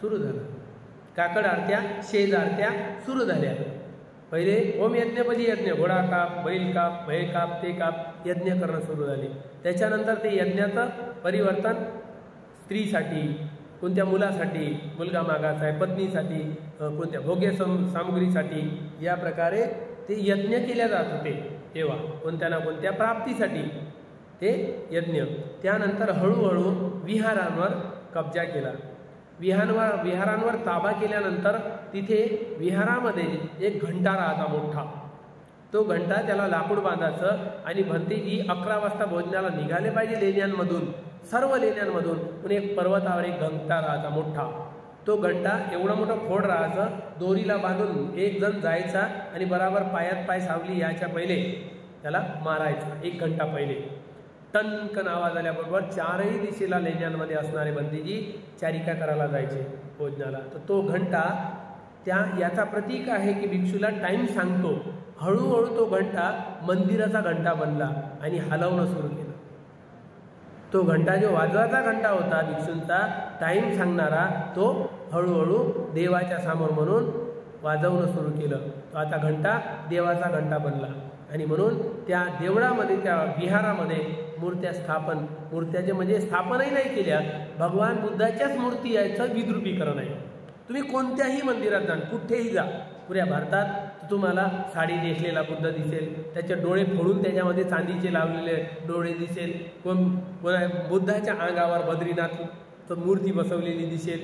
सुरू झाला. काकड आरत्या, शेज आरत्या सुरू झाल्या. पहिले होमयज्ञ, बलियज्ञ, घोडा काप, बैल काप, बैल काप, ते काप यज्ञ करणं सुरू झाले. त्याच्यानंतर ते यज्ञाचं परिवर्तन स्त्रीसाठी, कोणत्या मुलासाठी, मुलगा मागाचा आहे, पत्नीसाठी, कोणत्या भोग्य सामुग्रीसाठी, या प्रकारे ते यज्ञ केल्या जात होते. तेव्हा कोणत्या ना कोणत्या प्राप्तीसाठी ते यज्ञ. त्यानंतर हळूहळू विहारांवर कब्जा केला. विहारांवर ताबा केल्यानंतर तिथे विहारामध्ये एक घंटा राहायचा मोठा. तो घंटा त्याला लाकूड बांधायचं आणि भंतेजी 11 वाजता भोजनाला निघाले पाहिजे लेण्यांमधून, सर्व लेण्यांमधून. पण एक पर्वतावर एक घंटा राहायचा मोठा. तो घंटा एवढं मोठं खोड राहायचं, दोरीला बांधून एक जण जायचा आणि बराबर पायात पाय सावली याच्या पहिले त्याला मारायचा. 1 घंटा पहिले टनकन आवाज आल्याबरोबर 4ही दिशेला लेण्यांमध्ये असणारे बंदीजी चारिका करायला जायचे भोजनाला. तर तो घंटा याचा प्रतीक आहे की भिक्षूला टाईम सांगतो. हळूहळू तो घंटा मंदिराचा घंटा बनला आणि हलवणं सुरू केलं. तो घंटा जो वाजवाचा घंटा होता भिक्षूंचा टाईम सांगणारा, तो हळूहळू देवाच्या समोर म्हणून वाजवणं सुरू केलं. तो आता घंटा देवाचा घंटा बनला. आणि म्हणून त्या देवळामध्ये, त्या विहारामध्ये मूर्त्याचे म्हणजे स्थापनाही नाही केल्या. भगवान बुद्धाच्याच मूर्ती याचं विद्रुपीकरण आहे. तुम्ही कोणत्याही मंदिरात जा, कुठेही जा पुऱ्या भारतात, तुम्हाला साडी नेसलेला बुद्ध दिसेल, त्याचे डोळे फोडून त्याच्यामध्ये चांदीचे लावलेले डोळे दिसेल, कोणा बुद्धाच्या अंगावर बद्रीनाथ मूर्ती बसवलेली दिसेल.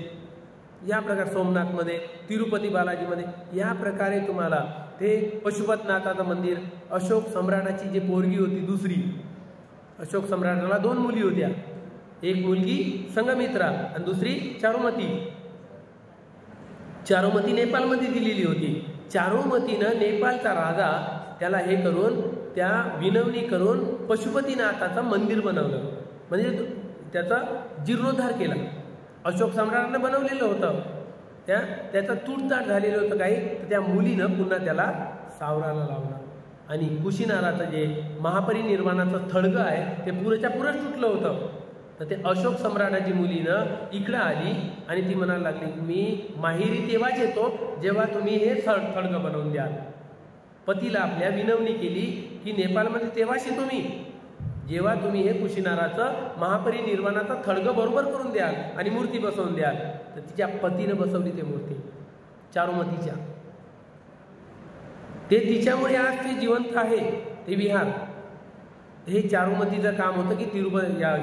या प्रकारे सोमनाथमध्ये, तिरुपती बालाजीमध्ये या प्रकारे तुम्हाला ते पशुपतनाथाचं मंदिर, अशोक सम्राटाची जी पोरगी होती दुसरी, अशोक सम्राटाला 2 मुली होत्या, एक मुलगी संघमित्रा आणि दुसरी चारुमती. चारुमती नेपाळमध्ये दिलेली होती. चारुमतीनं नेपाळचा राजा त्याला हे करून त्या विनवणी करून पशुपतीनाथाचं मंदिर बनवलं, म्हणजे त्याचा जीर्णोद्धार केला. अशोक सम्राटानं बनवलेलं होतं, त्याचं तुटताट झालेलं होतं काही, तर त्या मुलीनं पुन्हा त्याला सावराला लावला आणि कुशीनाराचं जे महापरिनिर्वाणाचं थडगं आहे ते पुरेच्या पुरंच तुटलं होतं. तर ते अशोक सम्राटाची मुलीनं इकडं आली आणि ती म्हणायला लागली, मी माहेरी तेव्हाच येतो जेव्हा तुम्ही हे थडगं बनवून द्याल. पतीला आपल्या विनवणी केली की नेपाळमध्ये तेव्हाच येतो मी जेव्हा तुम्ही हे कुशीनाराचं महापरिनिर्वाणाचं थडगं बरोबर करून द्याल आणि मूर्ती बसवून द्याल. तर तिच्या पतीनं बसवली ती मूर्ती चारुमतीच्या. ते तिच्यामुळे आज ते जिवंत आहे ते विहार. हे चारुमतीचं काम होतं की तिरुपती या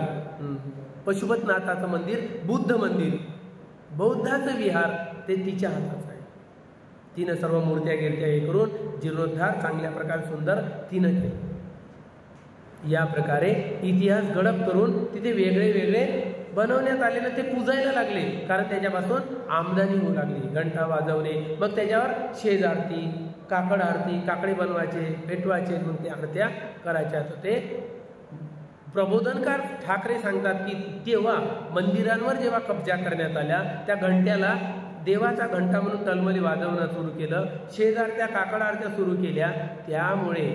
पशुपतनाथाचं मंदिर, बुद्ध मंदिर, बौद्धाचं विहार ते तिच्या हाताचं आहे. तिनं सर्व मूर्त्या गिरत्या हे करून जीर्णोद्धार चांगल्या प्रकारे सुंदर तिनं केलं. या प्रकारे इतिहास गडप करून तिथे वेगळे वेगळे बनवण्यात आलेलं ते पूजायला लागले, कारण त्याच्यापासून आमदानी होऊ लागली. घंटा वाजवणे, मग त्याच्यावर शेज आरती, काकड आरती, काकडे बनवायचे, पेटवायचे, मग ते आरत्या करायच्या. तर ते प्रबोधनकार ठाकरे सांगतात की तेव्हा मंदिरांवर जेव्हा कब्जा करण्यात आल्या, त्या घंट्याला देवाचा घंटा म्हणून तलमली वाजवणं सुरू केलं, शेज आरत्या, काकड आरत्या सुरू केल्या. त्यामुळे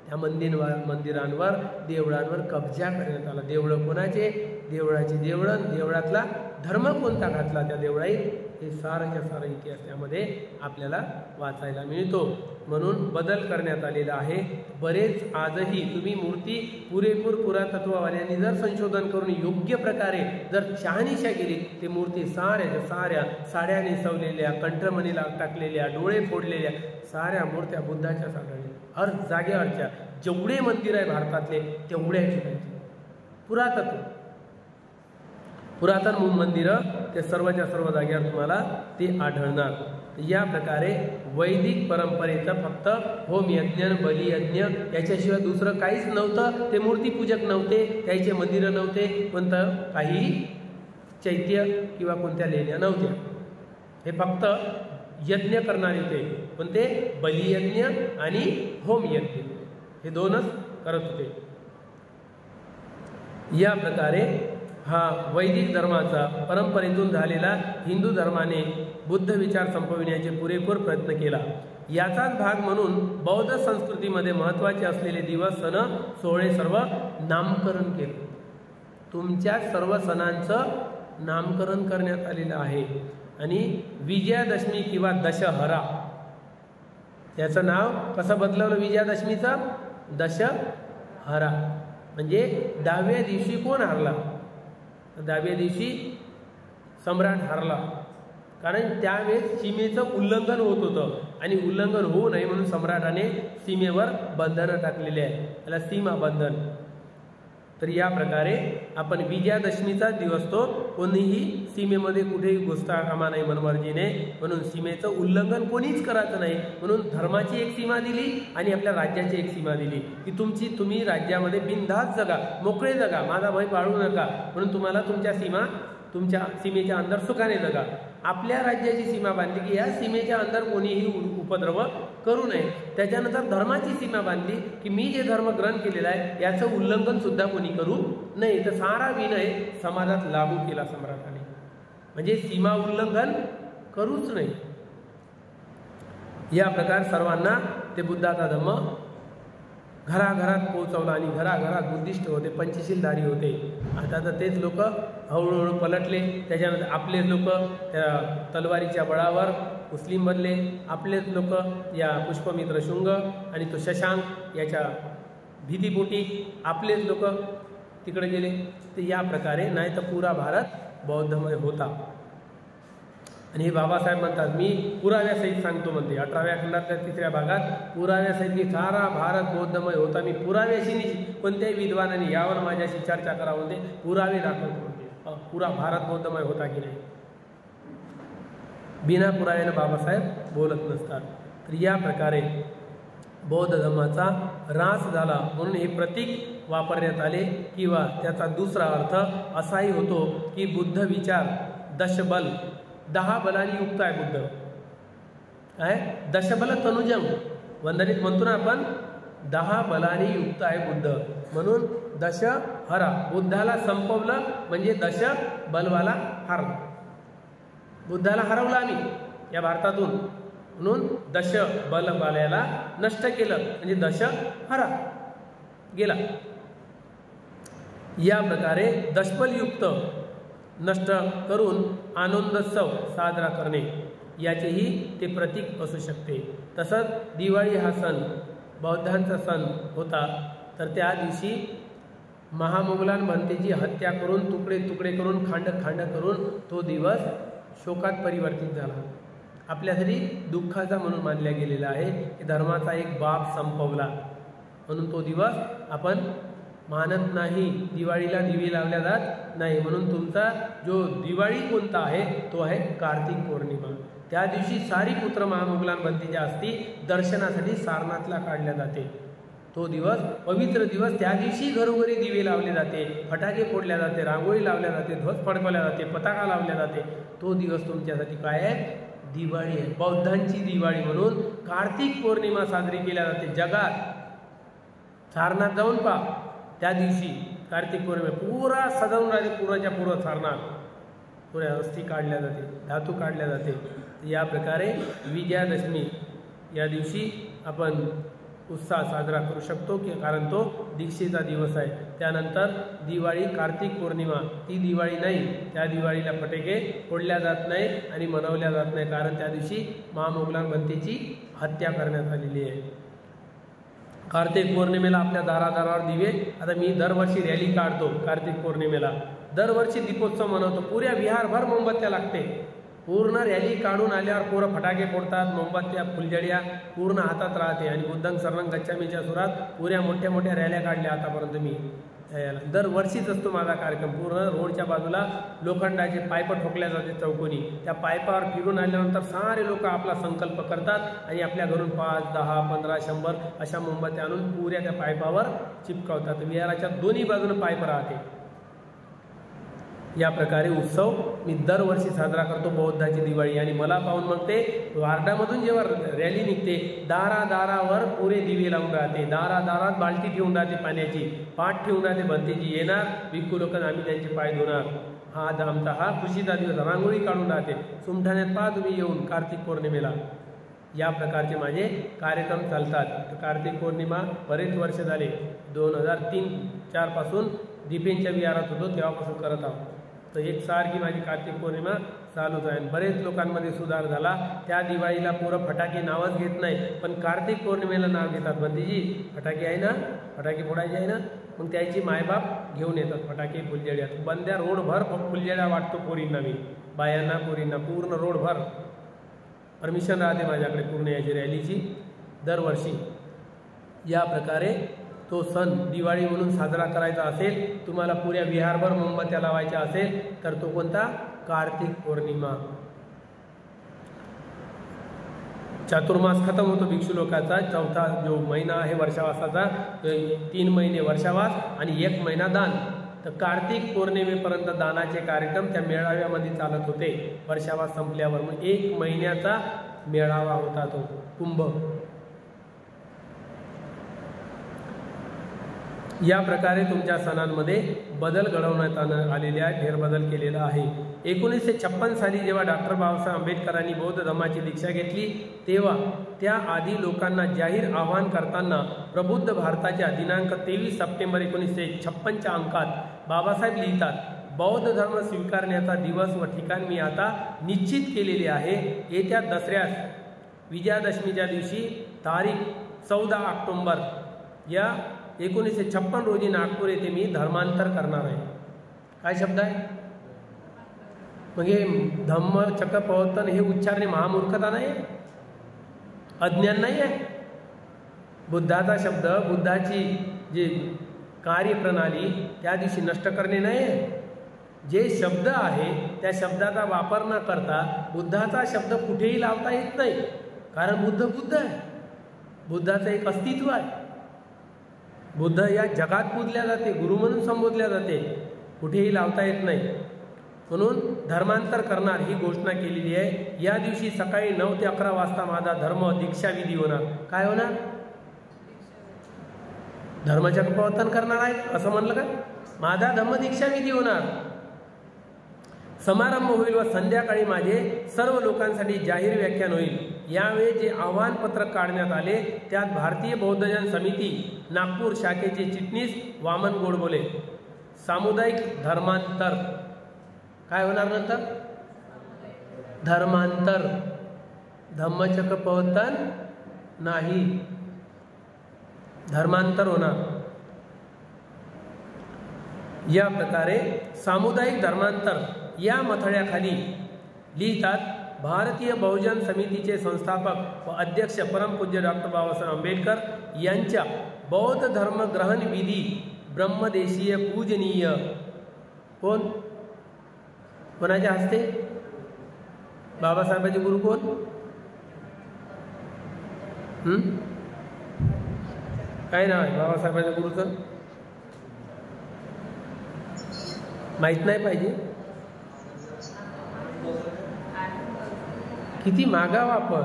त्या मंदिरांवर, देवळांवर कब्जा करण्यात आला. देवळं कोणाचे? देवळाची देवळं, देवळातला धर्म कोणता घातला त्या देवळाईत, हे साराच्या सारा इतिहास त्यामध्ये आपल्याला वाचायला मिळतो. म्हणून बदल करण्यात आलेला आहे. बरेच आजही तुम्ही मूर्ती पुरेपूर पुरातत्ववाल्यांनी जर संशोधन करून योग्य प्रकारे जर शहानिशा केली, ते मूर्ती साऱ्या साड्या नेसवलेल्या, कंठमणीला टाकलेल्या, डोळे फोडलेल्या साऱ्या मूर्त्या बुद्धाच्या साड्या हर जागेवरच्या. जेवढे मंदिर आहे भारतातले तेवढ्या ठिकाणचे पुरातन मंदिरं ते सर्वच्या सर्व जागेवर तुम्हाला ते आढळणार. या प्रकारे वैदिक परंपरेचं फक्त होमयज्ञ, बलियज्ञ याच्याशिवाय दुसरं काहीच नव्हतं. ते मूर्तीपूजक नव्हते, त्याचे मंदिरं नव्हते, कोणतं काही चैत्य किंवा कोणत्या लेण्या नव्हत्या. हे फक्त यज्ञ करणारे होते, पण ते बलियज्ञ आणि होमयज्ञ हे 2च करत होते. या प्रकारे हा वैदिक धर्माचा परंपरेतून झालेला हिंदू धर्माने बुद्ध विचार संपविण्याचे पुरेपूर प्रयत्न केला. याचाच भाग म्हणून बौद्ध संस्कृतीमध्ये महत्त्वाचे असलेले दिवस, सण, सोहळे सर्व नामकरण केले. तुमच्या सर्व सणांचं नामकरण करण्यात आलेलं आहे. आणि विजयादशमी किंवा दशहरा याचं नाव कसं बदलवलं? विजयादशमीचं दशहरा, म्हणजे 10व्या दिवशी कोण हरला? 10व्या दिवशी सम्राट हरला, कारण त्यावेळेस सीमेचं उल्लंघन होत होतं आणि उल्लंघन होऊ नये म्हणून सम्राटाने सीमेवर बंधनं टाकलेले आहे, त्याला सीमा बंधन. तर या प्रकारे आपण विजयादशमीचा दिवस तो कोणीही सीमेमध्ये कुठेही घुसता कामा नाही मनमर्जीने, म्हणून सीमेचं उल्लंघन कोणीच करायचं नाही म्हणून धर्माची एक सीमा दिली आणि आपल्या राज्याची एक सीमा दिली की तुम्ही राज्यामध्ये बिनधास्त जगा, मोकळे जगा, माझा भय पाळू नका, म्हणून तुम्हाला तुमच्या सीमेच्या अंदर सुखाने जगा. आपल्या राज्याची सीमा बांधली की या सीमेच्या अंदर कोणीही उपद्रव करू नये. त्याच्यानंतर धर्माची सीमा बांधली की मी जे धर्म ग्रहण केलेला आहे याचं उल्लंघन सुद्धा कोणी करू नये. तर सारा विनय समाजात लागू केला सम्राटाने, म्हणजे सीमा उल्लंघन करूच नये. या प्रकारे सर्वांना ते बुद्धाचा धर्म घराघरात पोहोचवला आणि घराघरात बुद्धिस्ट होते, पंचशीलधारी होते. आता तर तेच लोक हळूहळू पलटले. त्याच्यानंतर आपलेच लोक त्या तलवारीच्या बळावर मुस्लिम बनले. आपलेच लोक या पुष्पमित्र शुंग आणि तो शशांक याच्या भीतीपोटी आपलेच लोक तिकडे गेले. तर या प्रकारे नाही तर पुरा भारत बौद्धमय होता. आणि हे बाबासाहेब म्हणतात मी पुराव्यासहित सांगतो म्हणते 18व्या खंडातल्या 3ऱ्या भागात पुराव्यासहित की सारा भारत बौद्धमय होता, मी पुराव्याशी कोणत्याही विद्वानाने यावर माझ्याशी चर्चा करावं म्हणते, पुरावे दाखवतो म्हणते पुरा भारत बौद्धमय होता की नाही. बिना पुराव्यानं बाबासाहेब बोलत नसतात. तर या प्रकारे बौद्ध धर्माचा ऱ्हास झाला म्हणून हे प्रतीक वापरण्यात आले. किंवा त्याचा दुसरा अर्थ असाही होतो की बुद्ध विचार दशबल 10 बलांनी युक्त आहे. बुद्ध काय दशबल तनुजम वंदनीत म्हणतो ना आपण, 10 बलांनी युक्त आहे बुद्ध, म्हणून दश हरा बुद्धाला संपवलं म्हणजे दश बलवाला हरला. बुद्धाला हरवलं आम्ही या भारतातून, म्हणून दश बलवाल्याला नष्ट केलं म्हणजे दश हरा गेला. या प्रकारे दशबलयुक्त नष्ट करून आनंदोत्सव साजरा करणे याचेही ते प्रतीक असू शकते. तसंच दिवाळी हा सण बौद्धांचा सण होता, तर त्या दिवशी महामुघलांची हत्या करून तुकडे तुकडे करून खांड खांड करून तो दिवस शोकात परिवर्तित झाला. आपल्यासाठी दुःखाचा म्हणून मानला गेलेला आहे की धर्माचा एक बाब संपवला, म्हणून तो दिवस आपण मानत नाही. दिवाळीला दिवे लावल्या जात नाही, म्हणून तुमचा जो दिवाळी कोणता आहे तो आहे कार्तिक पौर्णिमा. त्या दिवशी सारी पुत्र महामुघलांच्या अस्थी दर्शनासाठी सारनाथला काढल्या जाते. तो दिवस पवित्र दिवस, त्या दिवशी घरोघरी दिवे लावले जाते, फटाके फोडल्या जाते, रांगोळी लावल्या जाते, ध्वज फडकवल्या जाते, पताका लावल्या जाते. तो दिवस तुमच्यासाठी काय आहे? दिवाळी आहे. बौद्धांची दिवाळी म्हणून कार्तिक पौर्णिमा साजरी केल्या जाते. जगात सारनाथ जाऊन पहा, त्या दिवशी कार्तिक पौर्णिमा पुरा सजवून राहते, पुराच्या पुरं सारनाथ, पुऱ्या अस्थी काढल्या जाते, धातू काढल्या जाते. या प्रकारे विजयादशमी या दिवशी आपण उत्साह साजरा करू शकतो की कारण तो दीक्षेचा दिवस आहे. त्यानंतर दिवाळी कार्तिक पौर्णिमा, ती दिवाळी नाही, त्या दिवाळीला फटाके फोडल्या जात नाही आणि मनवल्या जात नाही, कारण त्या दिवशी महामुघलांची हत्या करण्यात आलेली आहे. कार्तिक पौर्णिमेला आपल्या दारादारावर दिवे, आता मी दरवर्षी रॅली काढतो कार्तिक पौर्णिमेला, दरवर्षी दीपोत्सव मनवतो, पुऱ्या विहारभर मोमबत्त्या लागते. पूर्ण रॅली काढून आल्यावर पोरं फटाके फोडतात, मोमबत्त्या फुलझड्या पूर्ण हातात राहते. आणि बुद्धं शरणं गच्छामीच्या सुरात पुऱ्या मोठ्या मोठ्या रॅल्या काढल्या आतापर्यंत मी. दरवर्षीच असतो माझा कार्यक्रम. पूर्ण रोडच्या बाजूला लोखंडाचे पाईप ठोकल्या जाते चौकोनी, त्या पाईपावर फिरून आल्यानंतर सारे लोक आपला संकल्प करतात आणि आपल्या घरून 5, 10, 15, 100 अशा मोमबत्त्या आणून पुऱ्या त्या पाईपावर चिपकावतात. विहाराच्या दोन्ही बाजूने पाईप राहते. या प्रकारे उत्सव मी दरवर्षी साजरा करतो बौद्धाची दिवाळी. आणि मला पाहून मग ते वार्डामधून जेव्हा रॅली निघते, दारादारावर पुरे दिवे लावून राहते, दारादारात बाल्टी ठेवून राहते पाण्याची, पाठ ठेवून राहते, भंतेची येणार भिक्खू लोक, आम्ही त्यांचे पाय धुणार. हा आमचा हा खुशीचा दिवस. रांगोळी काढून राहते. सुमठाण्यात पहा तुम्ही येऊन कार्तिक पौर्णिमेला. या प्रकारचे माझे कार्यक्रम चालतात. कार्तिक पौर्णिमा बरेच वर्ष झाले, 2003-4 पासून दीपेंच्या विहारात होतो तेव्हापासून करत आहोत. तर एकसारखी माझी कार्तिक पौर्णिमा चालूच आहे. बरेच लोकांमध्ये सुधार झाला. त्या दिवाळीला पोरं फटाके नावच घेत नाही, पण कार्तिक पौर्णिमेला नाव घेतात. भंतीजी फटाके आहे ना, फटाके फोडायचे आहे ना, मग त्याची मायबाप घेऊन येतात फटाके फुलझड्या. बंद्या रोडभर फुलझड्या वाटतो पोरींना, मी बायांना पोरींना पूर्ण रोडभर परमिशन राहते माझ्याकडे पूर्ण याची रॅलीची दरवर्षी. या प्रकारे तो सण दिवाळी म्हणून साजरा करायचा असेल, तुम्हाला पुऱ्या विहारभर मोमबत्त्या लावायच्या असेल, तर तो कोणता? कार्तिक पौर्णिमा. चातुर्मास खतम होतो भिक्षू लोकांचा. चौथा जो महिना आहे वर्षावासाचा, 3 महिने वर्षावास आणि 1 महिना दान. तर कार्तिक पौर्णिमेपर्यंत दानाचे कार्यक्रम त्या मेळाव्यामध्ये चालत होते. वर्षावास संपल्यावर मग 1 महिन्याचा मेळावा होता तो कुंभ. या प्रकारे तुमच्या सणांमध्ये बदल घडवण्यात आलेले आहे, फेरबदल केलेला आहे. 1956 साली जेव्हा डॉक्टर बाबासाहेब आंबेडकरांनी बौद्ध धर्माची दीक्षा घेतली, तेव्हा त्या आधी लोकांना जाहीर आवाहन करताना प्रबुद्ध भारताच्या दिनांक 23 सप्टेंबर 1956च्या अंकात बाबासाहेब लिहितात, बौद्ध धर्म स्वीकारण्याचा दिवस व ठिकाण मी आता निश्चित केलेले आहे. येत्या दसऱ्यास विजयादशमीच्या दिवशी तारीख 14 ऑक्टोबर या 1956 रोजी नागपूर येथे मी धर्मांतर करणार आहे. काय शब्द आहे? मग हे धम्म चक्र प्रवर्तन हे उच्चारणे महामूर्खता नाही आहे, अज्ञान नाही आहे. बुद्धाचा शब्द, बुद्धाची जी कार्यप्रणाली त्या दिवशी नष्ट करणे नाही आहे. जे शब्द आहे त्या शब्दाचा वापर न करता बुद्धाचा शब्द कुठेही लावता येत नाही, कारण बुद्ध बुद्ध आहे. बुद्धाचं एक अस्तित्व आहे. बुद्ध या जगात पूजल्या जाते, गुरु म्हणून संबोधल्या जाते, कुठेही लावता येत नाही. म्हणून धर्मांतर करणार ही घोषणा केलेली आहे. या दिवशी सकाळी 9 ते 11 वाजता माझा धर्म दीक्षाविधी होणार. काय होणार? धर्माचक्र प्रवर्तन करणार आहे असं म्हणलं का? माझा धम्म दीक्षाविधी होणार. समारंभ होईल व संध्याकाळी माझे सर्व लोकांसाठी जाहीर व्याख्यान होईल. यावेळी जे आव्हानपत्र काढण्यात आले त्यात भारतीय बौद्धजन समिती नागपूर शाखेचे चिटणीस वामन गोडबोले. सामुदायिक धर्मांतर काय होणार नंतर? धर्मांतर, धम्मचक्र प्रवर्तन नाही, धर्मांतर होणार. या प्रकारे सामुदायिक धर्मांतर या मथळ्याखाली लिहितात भारतीय बहुजन समितीचे संस्थापक व अध्यक्ष परमपूज्य डॉक्टर बाबासाहेब आंबेडकर यांच्या बौद्ध धर्म ग्रहण विधी ब्रह्मदेशीय पूजनीय. कोण? कोणाच्या हस्ते? बाबासाहेबांचे गुरु कोण? काय नाव आहे बाबासाहेबांच्या गुरुचं? माहित नाही पाहिजे? किती मागाव आपण,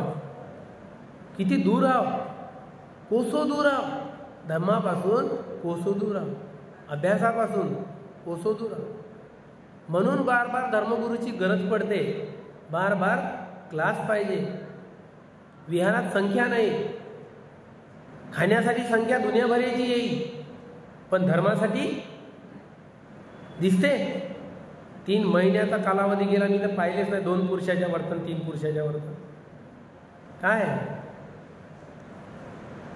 किती दूर आहो, कोसो दूर आहो. धम्मापासून कोसो दूर आहो, अभ्यासापासून कोसो दूर आहो. म्हणून बार बार धर्मगुरूची गरज पडते. बार बार क्लास पाहिजे. विहारात संख्या नाही, खाण्यासाठी संख्या दुनियाभराची येईल, पण धर्मासाठी दिसते. 3 महिन्याचा कालावधी गेला, मी तर पाहिलेच नाही 2 पुरुषाच्या वर्तन 3 पुरुषाच्या वर्तन काय.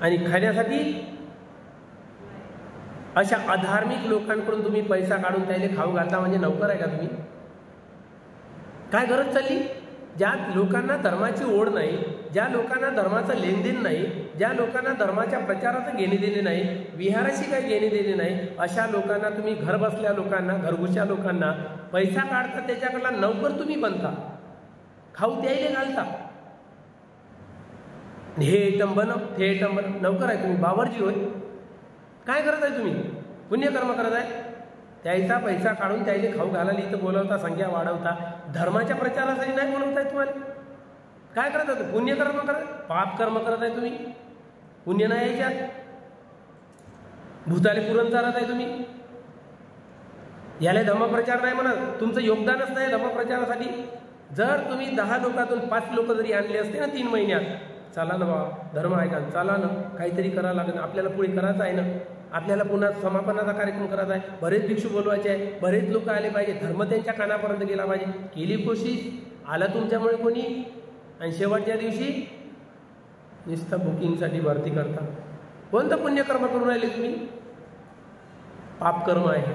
आणि खाण्यासाठी अशा अधार्मिक लोकांकडून तुम्ही पैसा काढून त्याला खाऊ घालता म्हणजे नौकर आहे का तुम्ही? काय गरज चालली? ज्या लोकांना धर्माची ओढ नाही, ज्या लोकांना धर्माचं लेनदेन नाही, ज्या लोकांना धर्माच्या प्रचाराचं घेणे देणे नाही, विहाराशी काही घेणे देणे नाही, अशा लोकांना तुम्ही घर बसल्या लोकांना, घरगुच्या लोकांना पैसा काढता, त्याच्याकडला नौकर तुम्ही बनता, खाऊ द्यायला घालता. हे आयटम बनव, ते आयटम बनव. नौकर आहे तुम्ही, बावरजी होय. काय करत आहे तुम्ही? पुण्यकर्म करत आहे. त्याचा पैसा काढून त्याला खाऊ घालायला इथं बोलवता, संख्या वाढवता. धर्माच्या प्रचारासाठी नाही बोलवताय तुम्हाला. काय करत आहे? पुण्यकर्म करत, पाप कर्म करत आहे तुम्ही. पुण्य नाही याच्यात. भूताले पुरण चालत आहे तुम्ही. याला धर्मप्रचार नाही म्हणत, तुमचं योगदानच नाही धर्मप्रचारासाठी. जर तुम्ही 10 लोकांतून 5 लोक जरी आणले असते ना 3 महिन्यात, चला ना बाबा धर्म आहे का, चला ना काहीतरी करावं लागेल, आपल्याला पुढे करायचं आहे ना, आपल्याला पुन्हा समापनाचा कार्यक्रम करायचा आहे, बरेच भिक्षू बोलवायचे आहे, बरेच लोक आले पाहिजे, धर्म त्यांच्या कानापर्यंत गेला पाहिजे. केली कोशिश, आला तुमच्यामुळे कोणी, आणि शेवटच्या दिवशी नुसतं बुकिंगसाठी भरती करता. कोणतं पुण्यकर्म करून राहिले तुम्ही? पापकर्म आहे,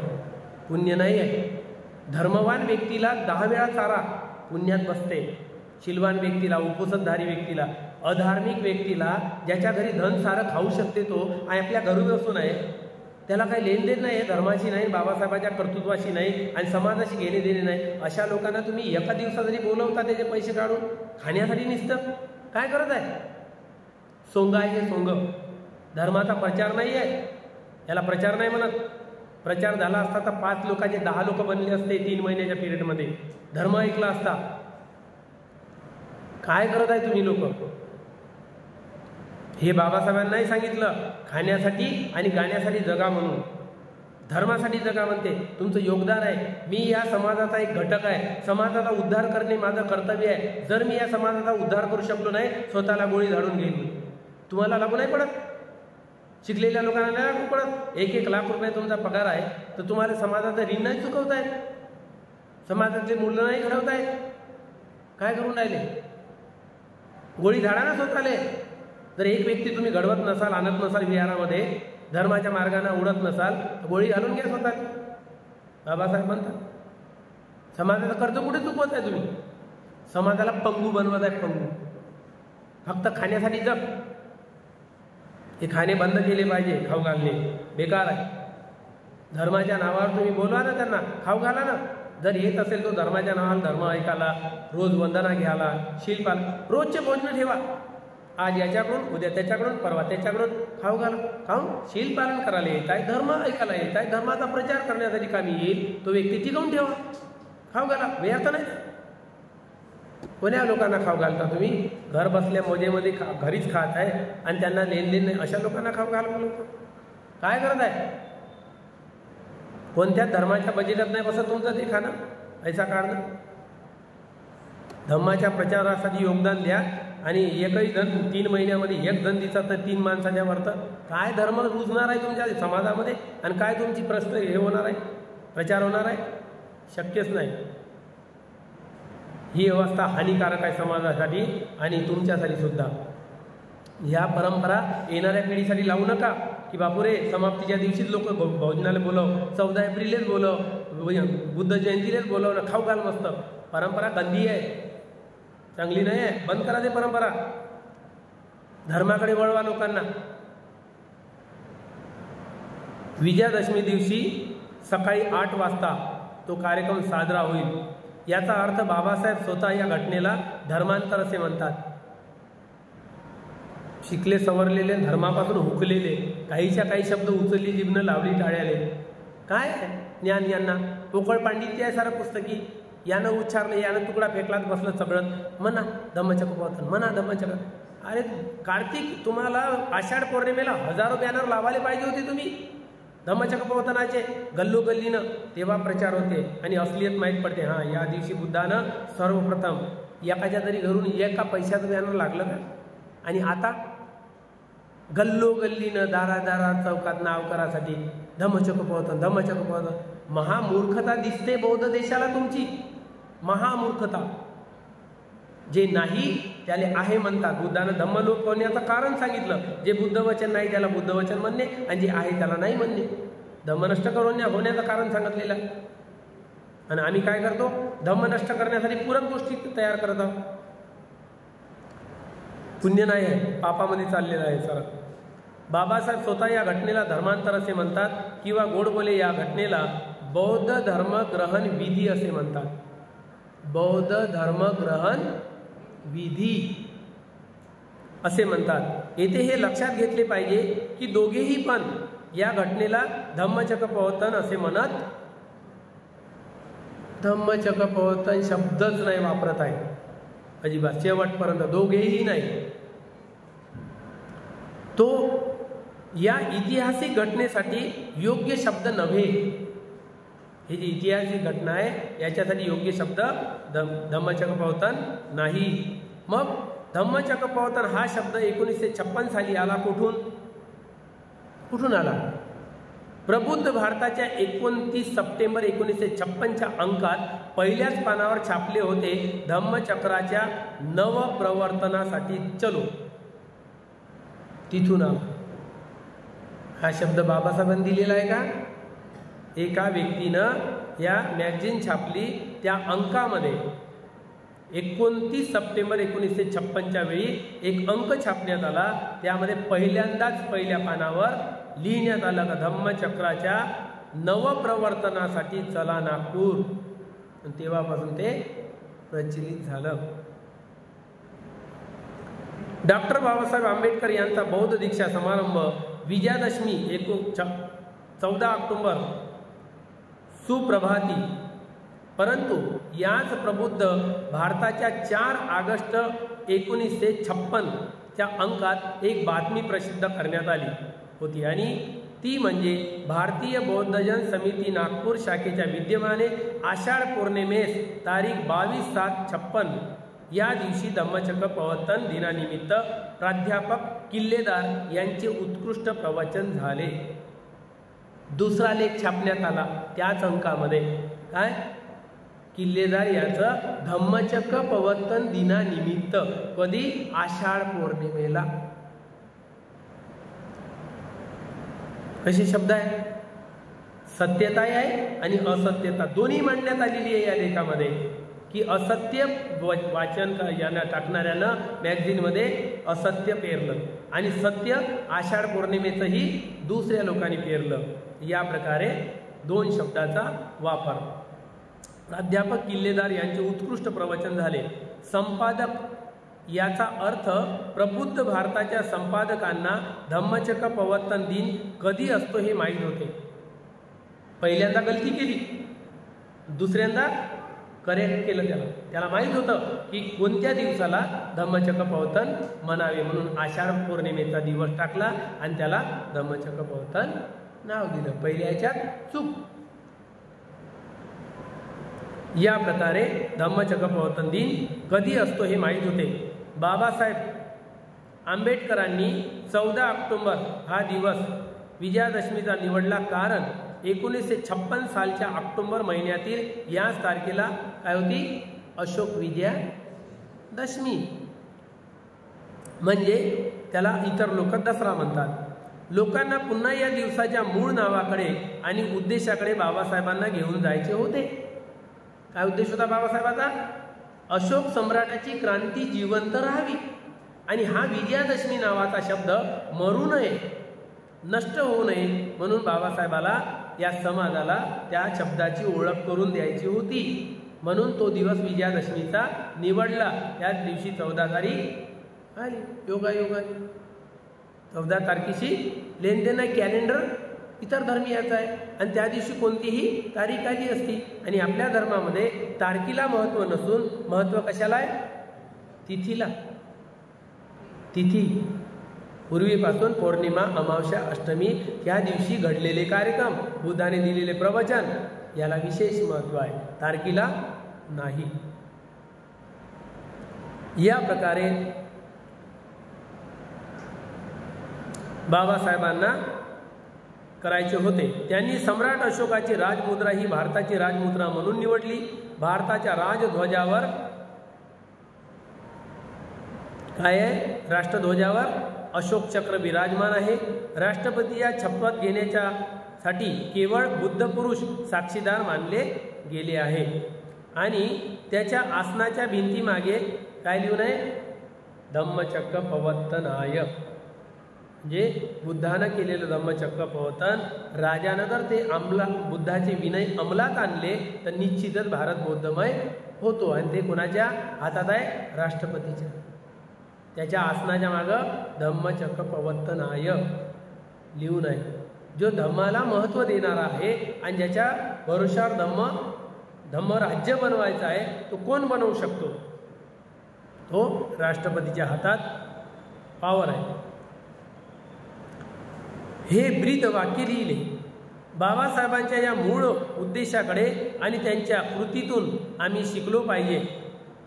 पुण्य नाही आहे. धर्मवान व्यक्तीला 10 वेळा चारा पुण्यात बसते. शिलवान व्यक्तीला, उपसतधारी व्यक्तीला, अधार्मिक व्यक्तीला, ज्याच्या घरी धन सारं खाऊ शकते तो आणि आपल्या घरी बसून आहे, त्याला काही लेनदेन नाही, धर्माशी नाही, बाबासाहेबांच्या कर्तृत्वाशी नाही आणि समाजाशी घेणे देणे नाही, अशा लोकांना तुम्ही एका दिवसात जरी बोलवता त्याचे पैसे काढून खाण्यासाठी निसतं. काय करत आहे? सोंग आहे, हे सोंग. धर्माचा प्रचार नाही आहे, याला प्रचार नाही म्हणत. प्रचार झाला असता तर 5 लोकांचे 10 लोक बनले असते 3 महिन्याच्या पिरियडमध्ये, धर्म ऐकला असता. काय करत आहे तुम्ही लोक? हे बाबासाहेबांनी नाही सांगितलं खाण्यासाठी आणि गाण्यासाठी जगा म्हणून, धर्मासाठी जगा म्हणते. तुमचं योगदान आहे. मी या समाजाचा एक घटक आहे, समाजाचा उद्धार करणे माझं कर्तव्य आहे. जर मी या समाजाचा उद्धार करू शकलो नाही, स्वतःला गोळी झाडून घेईन. तुम्हाला लागू नाही पडत? शिकलेल्या लोकांना नाही लागू पडत? 1-1 लाख रुपये तुमचा पगार आहे, तर तुम्हाला समाजाचं ऋण नाही चुकवतायत, समाजाचे मूल्य नाही घडवतायत. काय करून राहिले? गोळी झाडा ना स्वतःले. जर एक व्यक्ती तुम्ही घडवत नसाल, आणत नसाल विहारामध्ये, धर्माच्या मार्गाने उडत नसाल, गोळी घालून घ्या स्वतः. बाबासाहेब म्हणतात समाजाचं कर्ज कुठे चुकवत आहे तुम्ही? समाजाला पंगू बनवत आहे, पंगू. फक्त खाण्यासाठी जग. हे खाणे बंद केले पाहिजे, खाऊ घालणे बेकार आहे. धर्माच्या नावावर तुम्ही बोलवा ना त्यांना, खाऊ घाला ना. जर येत असेल तो धर्माच्या नावावर धर्म ऐकायला, रोज वंदना घ्यायला, शीलपाल, रोजचे भोजन ठेवा. आज याच्याकडून, उद्या त्याच्याकडून, परवा त्याच्याकडून खाऊ घाला. खाऊन शीलपालन करायला येत आहे, धर्म ऐकायला येत आहे, धर्माचा प्रचार करण्यासाठी कामी येईल तो व्यक्ती टिकवून ठेवा. खाऊ घाला, व्यर्थ नाही. कोण्या लोकांना खाऊ घालता तुम्ही? घर बसल्या मोजेमध्ये घरीच खात आहे आणि त्यांना लेनदेन नाही, अशा लोकांना खाऊ घाला बोलतो. काय करत आहे? कोणत्या धर्माच्या बजेटात नाही बसत तुमचं ते खाणं, पैसा काढणं. धर्माच्या प्रचारासाठी योगदान द्या आणि एकही जण 3 महिन्यामध्ये एक जण दिसत तर 3 माणसाच्या वरत. काय धर्म रुजणार आहे तुमच्या समाजामध्ये आणि काय तुमची प्रश्न हे होणार आहे, प्रचार होणार आहे? शक्यच नाही. ही व्यवस्था हानिकारक आहे समाजासाठी आणि तुमच्यासाठी सुद्धा. ह्या परंपरा येणाऱ्या पिढीसाठी लावू नका की बापुरे समाप्तीच्या दिवशीच लोक भोजनाला बोलव, 14 एप्रिलच बोलव, बुद्ध जयंतीलाच बोलव ना, खाऊ घाल मस्त. परंपरा गंदी आहे, चांगली नाही आहे. बंद करा ते परंपरा. धर्माकडे वळवा लोकांना. विजयादशमी दिवशी सकाळी 8 वाजता तो कार्यक्रम साजरा होईल. याचा अर्थ बाबासाहेब स्वतः या घटनेला धर्मांतर असे म्हणतात. शिकले सवरलेले, धर्मापासून हुकलेले, काहीच्या काही शब्द उचलली, जीभनं लावली टाळ्याले. काय ज्ञान यांना? पोकळ पांडित्य आहे सारं पुस्तकी. यानं उच्चारलं, यानं तुकडा फेकलात बसलं सगळं. म्हणा धम्मचक्र, म्हणा धम्मचक्र. अरे कार्तिक, तुम्हाला आषाढ पौर्णिमेला हजारो बॅनर लावायला पाहिजे होते तुम्ही धम्मचक्र प्रवर्तनाचे, गल्लोगल्लीनं. तेव्हा प्रचार होते आणि असलियत माहीत पडते. हां, या दिवशी बुद्धानं सर्वप्रथम एकाच्या तरी घरून एका पैशाचं बॅनर लागलं का? आणि आता गल्लोगल्लीनं, दारादारा चौकात नाव करासाठी धम्मचक्र प्रवर्तन, धम्मचक्र प्रवर्तन. महामूर्खता दिसते बौद्ध देशाला तुमची, महामूर्खता. जे नाही त्याला आहे म्हणतात. बुद्धानं धम्मलोप होण्याचं कारण सांगितलं. जे बुद्ध वचन नाही त्याला बुद्ध वचन म्हणणे आणि जे आहे त्याला नाही म्हणणे. धम्म नष्ट होण्याचं कारण सांगितलेलं आहे. आणि आम्ही काय करतो? धम्म नष्ट करण्यासाठी पूरक गोष्टी तयार करत आहोत. पुण्य नाही आहे, पापामध्ये चाललेलं आहे सर. बाबासाहेब स्वतः या घटनेला धर्मांतर असे म्हणतात किंवा गोड बोले या घटनेला बौद्ध धर्म ग्रहण विधी असे म्हणतात. बौद्ध धर्म ग्रहण विधी असे म्हणतात. येथे हे लक्षात घेतले पाहिजे की दोघेही पण या घटनेला धम्मचक्र प्रवर्तन असे म्हणत, धम्मचक्र प्रवर्तन शब्दच नाही वापरत आहे अजिबात शेवटपर्यंत. दोघेही नाही. तो या ऐतिहासिक घटनेसाठी योग्य शब्द नव्हे. ही जी ऐतिहासिक घटना आहे याच्यासाठी योग्य शब्द धम्मचक्र प्रवर्तन नाही. मग धम्मचक्र प्रवर्तन हा शब्द 1956 साली आला. कुठून आला? प्रबुद्ध भारताच्या 29 सप्टेंबर 1956च्या अंकात पहिल्याच पानावर छापले होते, धम्मचक्राच्या नवप्रवर्तनासाठी चलो. तिथून आला हा शब्द. बाबासाहेबांनी दिलेला आहे का? एका व्यक्तीनं या मॅगझिन छापली, त्या अंकामध्ये 29 सप्टेंबर 1956च्या वेळी एक अंक छापण्यात आला. त्यामध्ये पहिल्यांदाच पहिल्या पानावर लिहिण्यात आलं का धम्मचक्राच्या नवप्रवर्तनासाठी चला नागपूर. तेव्हापासून ते प्रचलित झालं. डॉक्टर बाबासाहेब आंबेडकर यांचा बौद्ध दीक्षा समारंभ विजयादशमी 14 ऑक्टोबर सुप्रभाती. परंतु याच प्रबुद्ध भारताच्या 4 ऑगस्ट 1956च्या अंकात एक बातमी प्रसिद्ध करण्यात आली होती आणि ती म्हणजे भारतीय बौद्धजन समिती नागपूर शाखेच्या विद्यमाने आषाढ पौर्णिमेस तारीख 22/7/56 या दिवशी धम्मचक्र प्रवर्तन दिनानिमित्त प्राध्यापक किल्लेदार यांचे उत्कृष्ट प्रवचन झाले. दुसरा लेख छापण्यात आला त्याच अंकामध्ये. काय? किल्लेदार याचं धम्मचक्र प्रवर्तन दिनानिमित्त. कधी? आषाढ पौर्णिमेला. कसे शब्द आहे? सत्यताही आहे आणि असत्यता दोन्ही मांडण्यात आलेली आहे या लेखामध्ये, की असत्य वाचन यांना टाकणाऱ्यानं मॅगझिनमध्ये असत्य पेरलं आणि सत्य आषाढ पौर्णिमेचंही दुसऱ्या लोकांनी पेरलं. या प्रकारे दोन शब्दाचा वापर. प्राध्यापक किल्लेदार यांचे उत्कृष्ट प्रवचन झाले. संपादक याचा अर्थ प्रबुद्ध भारताच्या संपादकांना धम्मचक्र प्रवर्तन दिन कधी असतो हे माहीत होते. पहिल्यांदा गलती केली, दुसऱ्यांदा करेक्ट केलं. त्याला माहीत होतं की कोणत्या दिवसाला धम्मचक्र प्रवर्तन म्हणावे, म्हणून आषाढ पौर्णिमेचा दिवस टाकला आणि त्याला धम्मचक्र प्रवर्तन नाव दिलं. पहिल्या याच्यात चूक. या प्रकारे धम्मचक्र प्रवर्तन दिन कधी असतो हे माहीत होते. बाबासाहेब आंबेडकरांनी 14 ऑक्टोबर हा दिवस विजयादशमीचा निवडला, कारण 1956 सालच्या ऑक्टोबर महिन्यातील याच तारखेला काय होती, अशोक विजयादशमी. म्हणजे त्याला इतर लोक दसरा म्हणतात. लोकांना पुन्हा या दिवसाच्या मूळ नावाकडे आणि उद्देशाकडे बाबासाहेबांना घेऊन जायचे होते. काय उद्देश होता बाबासाहेबांचा? अशोक सम्राटाची क्रांती जिवंत राहावी आणि हा विजयादशमी नावाचा शब्द मरू नये, नष्ट होऊ नये, म्हणून बाबासाहेबाला या समाजाला त्या शब्दाची ओळख करून द्यायची होती. म्हणून तो दिवस विजयादशमीचा निवडला. त्याच दिवशी 14 तारीख आली. योगायोगाने 14 तारखेशी लेनदेन कॅलेंडर इतर धर्मीयाचा आहे आणि त्या दिवशी कोणतीही तारीख आली असती. आणि आपल्या धर्मामध्ये तारखेला महत्त्व नसून महत्त्व कशाला आहे? तिथीला. तिथी पूर्वीपासून पौर्णिमा, अमावस्या, अष्टमी या दिवशी घडलेले कार्यक्रम, बुद्धाने दिलेले प्रवचन याला विशेष महत्त्व आहे, तारखेला नाही. या प्रकारे बाबासाहेबांना करायचे होते. त्यांनी सम्राट अशोकाची राजमुद्रा ही भारताची राजमुद्रा म्हणून निवडली. भारताच्या राजध्वजावर काय आहे? राष्ट्रध्वजावर अशोक चक्र विराजमान आहे. राष्ट्रपतीच्या शपथ घेण्यासाठी केवळ बुद्ध पुरुष साक्षीदार मानले गेले आहे. आणि त्याच्या आसनाच्या भिंतीमागे काय लिहून आहे? धम्मचक्र प्रवर्तनाय. म्हणजे बुद्धानं केलेलं धम्मचक्र प्रवर्तन, राजानं जर ते बुद्धाचे विनय अंमलात आणले तर निश्चितच भारत बौद्धमय होतो. आणि ते कोणाच्या हातात आहे? राष्ट्रपतीच्या. त्याच्या आसनाच्या मागं धम्मचक्र प्रवर्तनाय लिहून आहे. जो धम्माला महत्त्व देणारा आहे आणि ज्याच्या भरोशावर धम्म राज्य बनवायचं आहे, तो कोण बनवू शकतो? तो राष्ट्रपतीच्या हातात पॉवर आहे. हे ब्रीद वाक्य लिहिले. बाबासाहेबांच्या या मूळ उद्देशाकडे आणि त्यांच्या कृतीतून आम्ही शिकलो पाहिजे.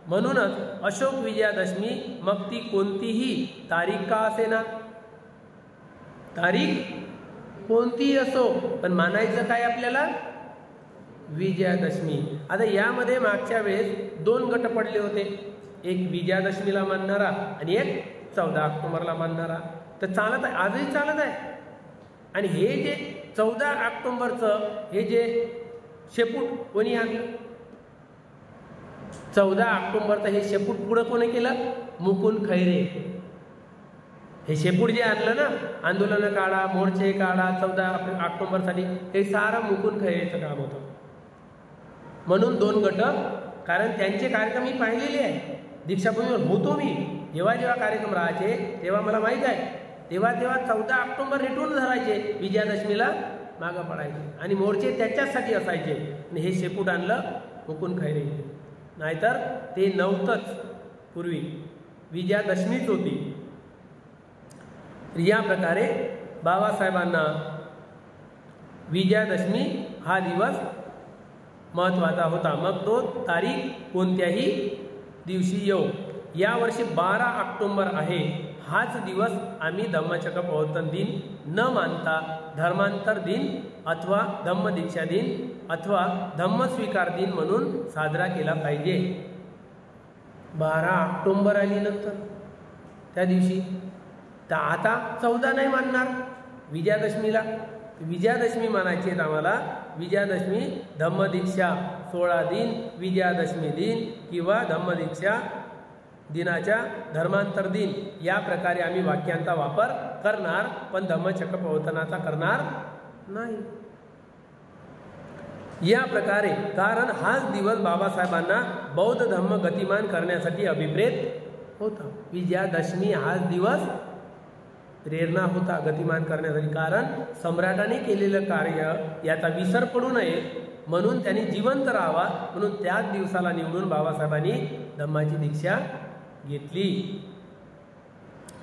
म्हणूनच अशोक विजयादशमी, मग ती कोणतीही तारीख का असेना, तारीख कोणतीही असो, पण मानायचं काय आपल्याला? विजयादशमी. आता यामध्ये मागच्या वेळेस 2 गट पडले होते, एक विजयादशमीला मानणारा आणि एक 14 ऑक्टोबरला मानणारा. तर चालत आहे, आजही चालत आहे. आणि हे जे 14 ऑक्टोबरचं हे जे शेपूट कोणी आणलं? 14 ऑक्टोबरचं हे शेपूट पुढं कोणी केलं? मुकुंद खैरे. हे शेपूट जे आणलं ना, आंदोलन काढा, मोर्चे काढा 14 ऑक्टोबरसाठी, ते सारं मुकुंद खैरेचं काम होतं. म्हणून 2 गट, कारण त्यांचे कार्यक्रम मी पाहिलेले आहे. दीक्षाभूमीवर होतो मी, जेव्हा जेव्हा कार्यक्रम राहायचे तेव्हा मला माहीत आहे. तेव्हा 14 ऑक्टोबर रेटून धरायचे, विजयादशमीला मागं पडायचे आणि मोर्चे त्याच्यासाठी असायचे. आणि हे शेपूट आणलं मुकुंद खैरे. नाहीतर ते नव्हतंच, पूर्वी विजयादशमीच होती. या प्रकारे बाबासाहेबांना विजयादशमी हा दिवस महत्त्वाचा होता. मग तो तारीख कोणत्याही दिवशी येऊ. यावर्षी 12 ऑक्टोबर आहे. हाच दिवस आम्ही धम्मचक्र प्रवर्तन दिन न मानता धर्मांतर दिन अथवा धम्मदीक्षा दिन अथवा धम्मस्वीकार दिन म्हणून साजरा केला पाहिजे. 12 ऑक्टोबर आली नंतर त्या दिवशी, तर आता 14 नाही मानणार विजयादशमीला, विजयादशमी मानायची आहेत आम्हाला. विजयादशमी धम्मदीक्षा 16 दिन, विजयादशमी दिन किंवा धम्मदीक्षा दिनाच्या धर्मांतर दिन या प्रकारे आम्ही वाक्यांचा वापर करणार, पण धम्मचक्र प्रवर्तनाचा करणार नाही. या प्रकारे, कारण हाच दिवस बाबासाहेबांना बौद्ध धम्म गतिमान करण्यासाठी अभिप्रेत होता. विजयादशमी हाच दिवस प्रेरणा होता गतिमान करण्यासाठी, कारण सम्राटाने केलेलं कार्य याचा विसर पडू नये म्हणून त्यांनी जिवंत राहावा, म्हणून त्याच दिवसाला निवडून बाबासाहेबांनी धम्माची दीक्षा घेतली.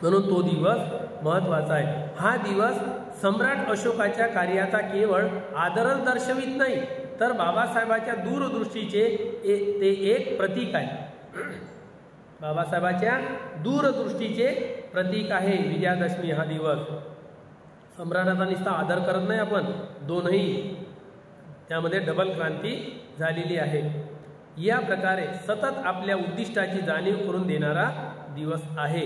म्हणून तो दिवस महत्त्वाचा आहे. हा दिवस सम्राट अशोकाच्या कार्याचा केवळ आदरच दर्शवित नाही, तर बाबासाहेबांच्या दूरदृष्टीचे ते एक प्रतीक आहे. बाबासाहेबांच्या दूरदृष्टीचे प्रतीक आहे विजयादशमी हा दिवस. सम्राटाचा नुसता आदर करत नाही आपण, दोनही त्यामध्ये डबल क्रांती झालेली आहे. या प्रकारे सतत आपल्या उद्दिष्टाची जाणीव करून देणारा दिवस आहे.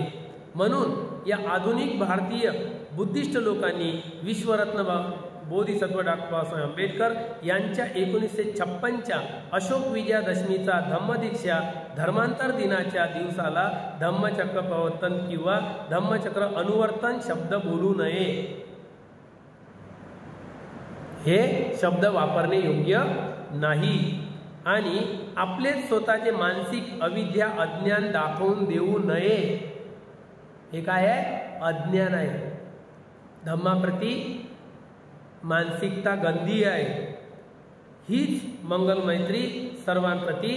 म्हणून या आधुनिक भारतीय बुद्धिस्ट लोकांनी विश्वरत्न बोधिसत्व डॉक्टर बाबासाहेब आंबेडकर यांच्या 1956च्या अशोक विजयादशमीचा धम्मदीक्षा धर्मांतर दिनाच्या दिवसाला धम्मचक्र प्रवर्तन किंवा धम्मचक्र अनुवर्तन शब्द बोलू नये, हे शब्द वापरणे योग्य नाही आणि आपले स्वतःचे मानसिक अविद्या अज्ञान दाखवून देऊ नये. हे काय आहे? अज्ञान आहे. धम्माप्रती मानसिकता गंदी आहे. हीच मंगल मैत्री सर्वांप्रती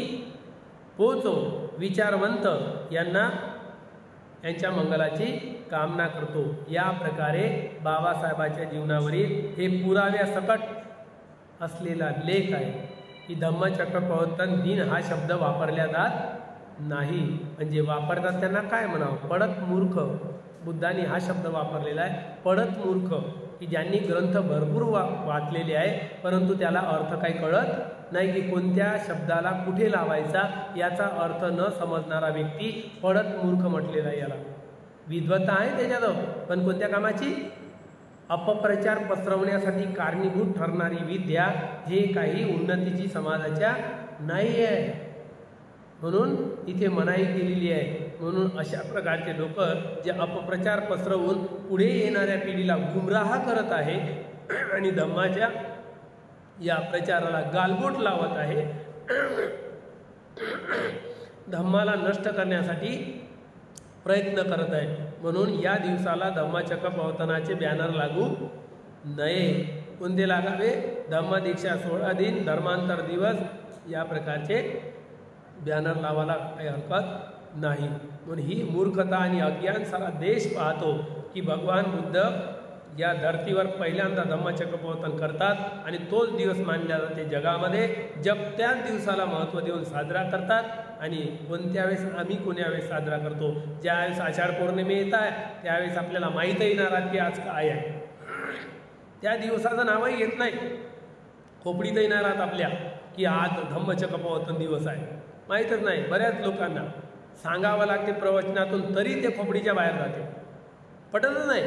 पोचो. विचारवंत यांच्या मंगलाची कामना करतो. या प्रकारे बाबासाहेबांच्या जीवनावरील हे पुराव्यासकट असलेला लेख आहे की धम्मचक्र प्रवर्तन दिन हा शब्द वापरला जात नाही. म्हणजे वापरतात त्यांना काय म्हणावं? पडत मूर्ख. बुद्धांनी हा शब्द वापरलेला आहे, पडत मूर्ख, की ज्यांनी ग्रंथ भरपूर वाचलेले आहे परंतु त्याला अर्थ काही कळत नाही की कोणत्या शब्दाला कुठे लावायचा याचा अर्थ न समजणारा व्यक्ती पडत मूर्ख म्हटलेला आहे. याला विद्वत्ता आहे त्याच्याजवळ, पण कोणत्या कामाची? अपप्रचार पसरवण्यासाठी कारणीभूत ठरणारी विद्या हे काही उन्नतीची समाजाच्या नाही आहे, म्हणून इथे मनाई केलेली आहे. म्हणून अशा प्रकारचे लोक जे अपप्रचार पसरवून पुढे येणाऱ्या पिढीला गुमराह करत आहे आणि धम्माच्या या प्रचाराला गालबोट लावत आहे, धम्माला नष्ट करण्यासाठी प्रयत्न करत आहे. म्हणून या दिवसाला धम्मचक्र प्रवर्तनाचे बॅनर लागू नये. कोणते लागावे? धम्मदीक्षा 16 दिन, धर्मांतर दिवस या प्रकारचे बॅनर लावायला काही हरकत नाही. म्हणून ही मूर्खता आणि अज्ञान सारा देश पाहतो की भगवान बुद्ध या धर्तीवर पहिल्यांदा धम्मचक्र प्रवर्तन करतात आणि तोच दिवस मानला जाते जगामध्ये. जग त्याच दिवसाला महत्त्व देऊन साजरा करतात आणि कोणत्या वेळेस आम्ही कोण्या वेळेस साजरा करतो? ज्यावेळेस आषाढ पौर्णिमे येत आहे त्यावेळेस आपल्याला माहीतही येणार की आज काय आहे. त्या दिवसाचं नावही येत नाही, खोपडीतही येणार आहात आपल्या की आज धम्मचक्र प्रवर्तन दिवस आहे, माहीतच नाही. बऱ्याच लोकांना सांगावं लागते प्रवचनातून तरी ते खोपडीच्या बाहेर जाते, पटतच नाही.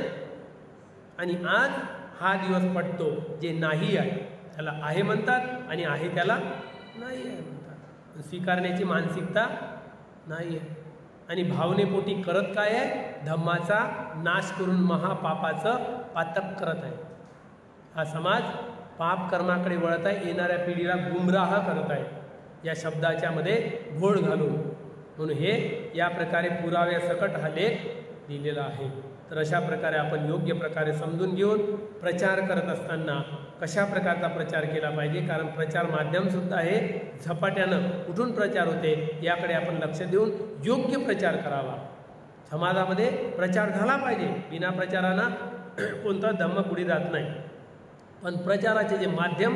आणि आज हा दिवस पटतो जे नाही आहे त्याला आहे म्हणतात आणि आहे त्याला नाही आहे म्हणतात. स्वीकारण्याची मानसिकता नाही आहे आणि भावनेपोटी करत काय आहे? धम्माचा नाश करून महापापाचं पातक करत आहे. हा समाज पाप कर्माकडे वळत आहे, येणाऱ्या पिढीला गुमराह करत आहे या शब्दाच्या मध्ये घोळ घालून. म्हणून हे या प्रकारे पुराव्यासकट हा लेख दिलेला आहे. तर अशा प्रकारे आपण योग्य प्रकारे समजून घेऊन प्रचार करत असताना कशा प्रकारचा प्रचार केला पाहिजे, कारण प्रचार माध्यमसुद्धा आहे, झपाट्यानं कुठून प्रचार होते याकडे आपण लक्ष देऊन योग्य प्रचार करावा. समाजामध्ये प्रचार झाला पाहिजे, बिना प्रचारानं कोणता धम्म पुढे जात नाही. पण प्रचाराचे जे माध्यम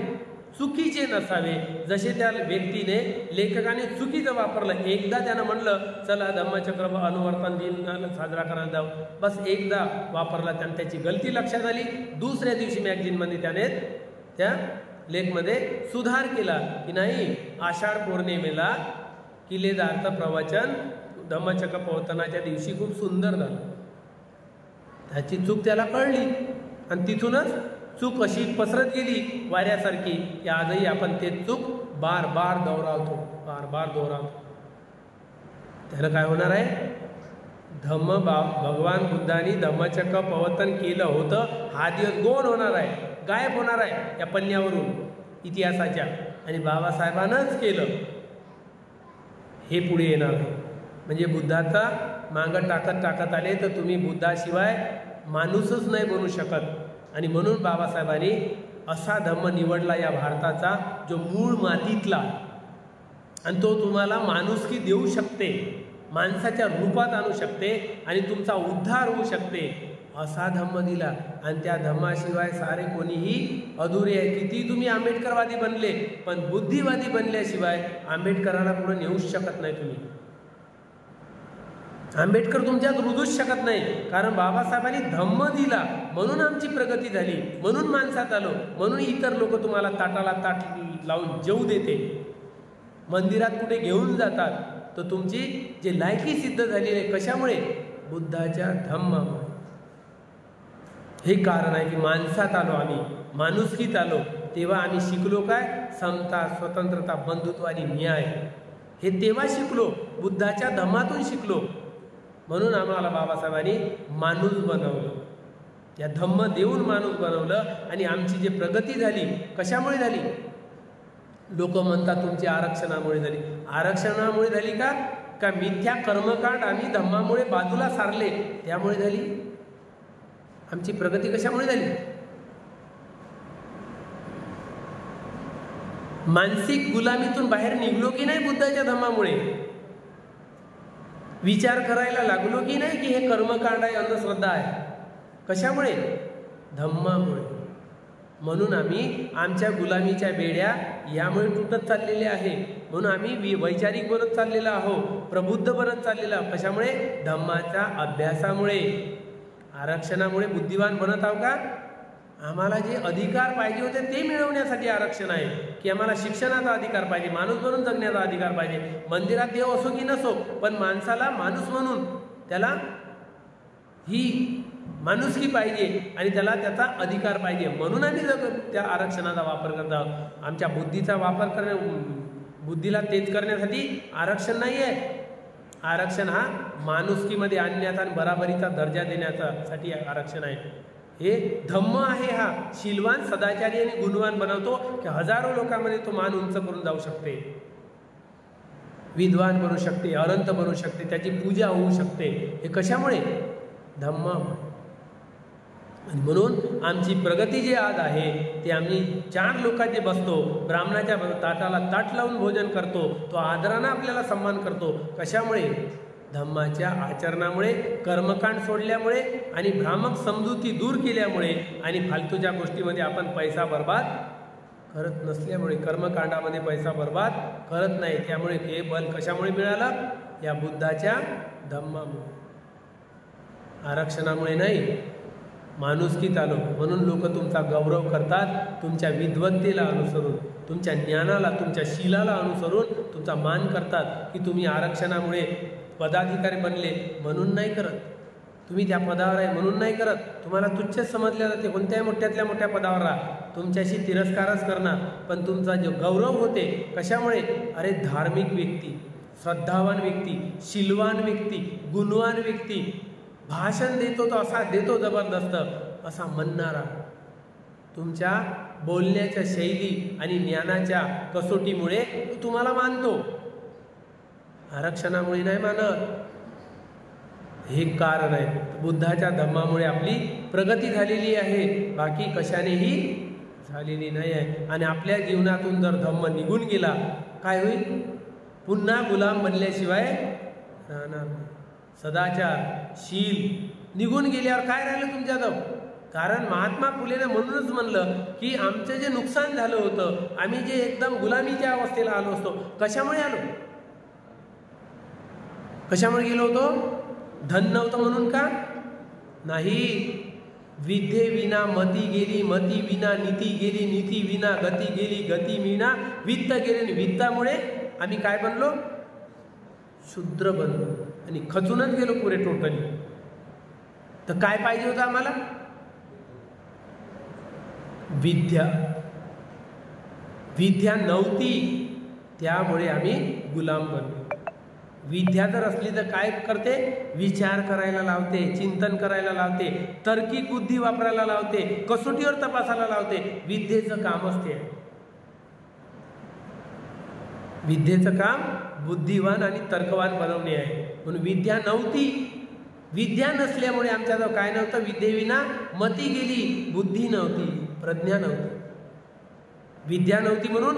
चुकीचे नसावे. जसे त्या व्यक्तीने लेखकाने चुकीचं वापरलं, एकदा त्यानं म्हणलं चला धम्मचक्र अनुवर्तन दिन साजरा करायला जाऊ, बस एकदा वापरला त्यानं, त्याची गलती लक्षात आली. दुसऱ्या दिवशी मॅगझिनमध्ये त्याने त्या लेखमध्ये सुधार केला की नाही, आषाढ पौर्णिमेला किल्लेदारचं प्रवचन धम्मचक्र प्रवर्तनाच्या दिवशी खूप सुंदर झालं. त्याची चूक त्याला कळली आणि तिथूनच चूक अशी पसरत गेली वाऱ्यासारखी की आजही आपण ते चूक बार बार दोहरावतो, बार बार दोहरावतो. त्यानं काय होणार आहे? भगवान बुद्धांनी धम्मचक्र प्रवर्तन केलं होतं, हा दिवस गोड होणार आहे, गायब होणार आहे या पन्न्यावरून इतिहासाच्या, आणि बाबासाहेबांनाच केलं हे पुढे येणार आहे. म्हणजे बुद्धाचा मागं टाकत आले तर तुम्ही बुद्धाशिवाय माणूसच नाही बनू शकत. आणि म्हणून बाबासाहेबांनी असा धम्म निवडला या भारताचा जो मूळ मातीतला, आणि तो तुम्हाला माणुसकी देऊ शकते, माणसाच्या रूपात आणू शकते आणि तुमचा उद्धार होऊ शकते, असा धम्म दिला. आणि त्या धम्माशिवाय सारे कोणीही अधुरे आहे. किती तुम्ही आंबेडकरवादी बनले, पण बुद्धिवादी बनल्याशिवाय आंबेडकरांना पुढे नेऊच शकत नाही तुम्ही. आंबेडकर तुमच्यात रुजूच शकत नाही, कारण बाबासाहेबांनी धम्म दिला म्हणून आमची प्रगती झाली, म्हणून माणसात आलो, म्हणून इतर लोक तुम्हाला ताटाला ताट लावून जेवू देते, मंदिरात कुठे घेऊन जातात. तर तुमची जे लायकी सिद्ध झालेली आहे कशामुळे? बुद्धाच्या धम्मामुळे. हे कारण आहे की माणसात आलो आम्ही, माणुसकीत आलो, तेव्हा आम्ही शिकलो काय? समता, स्वतंत्रता, बंधुत्व आणि न्याय. हे तेव्हा शिकलो, बुद्धाच्या धम्मातून शिकलो. म्हणून आम्हाला बाबासाहेबांनी माणूस बनवलं, या धम्म देऊन माणूस बनवलं. आणि आमची जी प्रगती झाली कशामुळे झाली? लोक म्हणतात तुमची आरक्षणामुळे झाली. आरक्षणामुळे झाली का मिथ्या कर्मकांड आम्ही धम्मामुळे बाजूला सारले त्यामुळे झाली? आमची प्रगती कशामुळे झाली? मानसिक गुलामीतून बाहेर निघलो की नाही बुद्धाच्या धम्मामुळे? विचार करायला लागलो की नाही की हे कर्मकांड आहे, अंधश्रद्धा आहे? कशामुळे? धम्मामुळे. म्हणून आम्ही आमच्या गुलामीच्या बेड्या यामुळे तुटत चाललेल्या आहे. म्हणून आम्ही वैचारिक बनत चाललेलो आहोत, प्रबुद्ध बनत चाललेलो आहोत. कशामुळे? धम्माच्या अभ्यासामुळे. आरक्षणामुळे बुद्धिवान बनत आहो का? आम्हाला जे अधिकार पाहिजे होते ते मिळवण्यासाठी आरक्षण आहे, की आम्हाला शिक्षणाचा अधिकार पाहिजे, माणूस म्हणून जगण्याचा अधिकार पाहिजे. मंदिरात देव असो की नसो, पण माणसाला माणूस म्हणून त्याला ही माणुसकी पाहिजे आणि त्याला त्याचा अधिकार पाहिजे. म्हणून आम्ही त्या आरक्षणाचा वापर करत आहोत. आमच्या बुद्धीचा वापर बुद्धीला तेज करण्यासाठी आरक्षण नाही आहे. आरक्षण हा माणुसकीमध्ये आणण्याचा आणि बराबरीचा दर्जा देण्यासाठी आरक्षण आहे. हे धम्म आहे, हा शीलवान, सदाचारी आणि गुणवान बनवतो की हजारो लोकांमध्ये तो मान उंच करून जाऊ शकते, विद्वान बनू शकते, अनंत बनू शकते, त्याची पूजा होऊ शकते. हे कशामुळे? धम्मामुळे. आणि म्हणून आमची प्रगती जी आज आहे ते आम्ही 4 लोकांचे बसतो, ब्राह्मणाच्या ताटाला ताट लावून भोजन करतो, तो आदरानं आपल्याला सन्मान करतो. कशामुळे? धम्माच्या आचरणामुळे, कर्मकांड सोडल्यामुळे आणि भ्रामक समजुती दूर केल्यामुळे आणि फालतूच्या गोष्टीमध्ये आपण पैसा बर्बाद करत नसल्यामुळे, कर्मकांडामध्ये पैसा बर्बाद करत नाही. त्यामुळे हे बल कशामुळे मिळालं? या बुद्धाच्या धम्मामुळे, आरक्षणामुळे नाही. माणुसकीत आलो म्हणून लोक तुमचा गौरव करतात, तुमच्या विद्वत्तेला अनुसरून, तुमच्या ज्ञानाला, तुमच्या शीलाला अनुसरून तुमचा मान करतात. की तुम्ही आरक्षणामुळे पदाधिकारी बनले म्हणून नाही करत, तुम्ही त्या पदावर आहे म्हणून नाही करत, तुम्हाला तुच्छच समजले जाते. कोणत्याही मोठ्यातल्या मोठ्या पदावर राहा, तुमच्याशी तिरस्कारच करणार, पण तुमचा जो गौरव होते कशामुळे? अरे धार्मिक व्यक्ती, श्रद्धावान व्यक्ती, शीलवान व्यक्ती, गुणवान व्यक्ती, भाषण देतो तो असा देतो जबरदस्त असा म्हणणारा, तुमच्या बोलण्याच्या शैली आणि ज्ञानाच्या कसोटीमुळे तुम्हाला मानतो, आरक्षणामुळे नाही मानत. हे कारण आहे. बुद्धाच्या धम्मामुळे आपली प्रगती झालेली आहे, बाकी कशानेही झालेली नाही आहे. आणि आपल्या जीवनातून जर धम्म निघून गेला काय होईल? पुन्हा गुलाम बनल्याशिवाय राहणार नाही. सदाचार, शील निघून गेल्यावर काय राहिलं तुमच्याजवळ? कारण महात्मा फुलेने म्हणूनच म्हणलं की आमचं जे नुकसान झालं होतं, आम्ही जे एकदम गुलामीच्या अवस्थेला आलो असतो, कशामुळे आलो? कशामुळे गेलो होतो? धन नव्हतं म्हणून का? नाही. विद्ये विना मती गेली, मती विना नीती गेली, नीती विना गती गेली, गती विना वित्त गेले, वित्तामुळे आम्ही काय बनलो? शूद्र बनलो आणि खचूनच गेलो पुरे टोटली. तर काय पाहिजे होतं आम्हाला? विद्या विद्या नव्हती, त्यामुळे आम्ही गुलाम बनलो. विद्या जर असली तर काय करते? विचार करायला लावते, चिंतन करायला लावते, तार्किक बुद्धी वापरायला लावते, कसोटीवर तपासायला लावते. विद्येचं कामच ते आहे. विद्येचं काम बुद्धिवान आणि तर्कवान बनवणे आहे. म्हणून विद्या नव्हती. विद्या नसल्यामुळे आमच्याजवळ काय नव्हतं? विद्येविना मती गेली. बुद्धी नव्हती, प्रज्ञा नव्हती. विद्या नव्हती म्हणून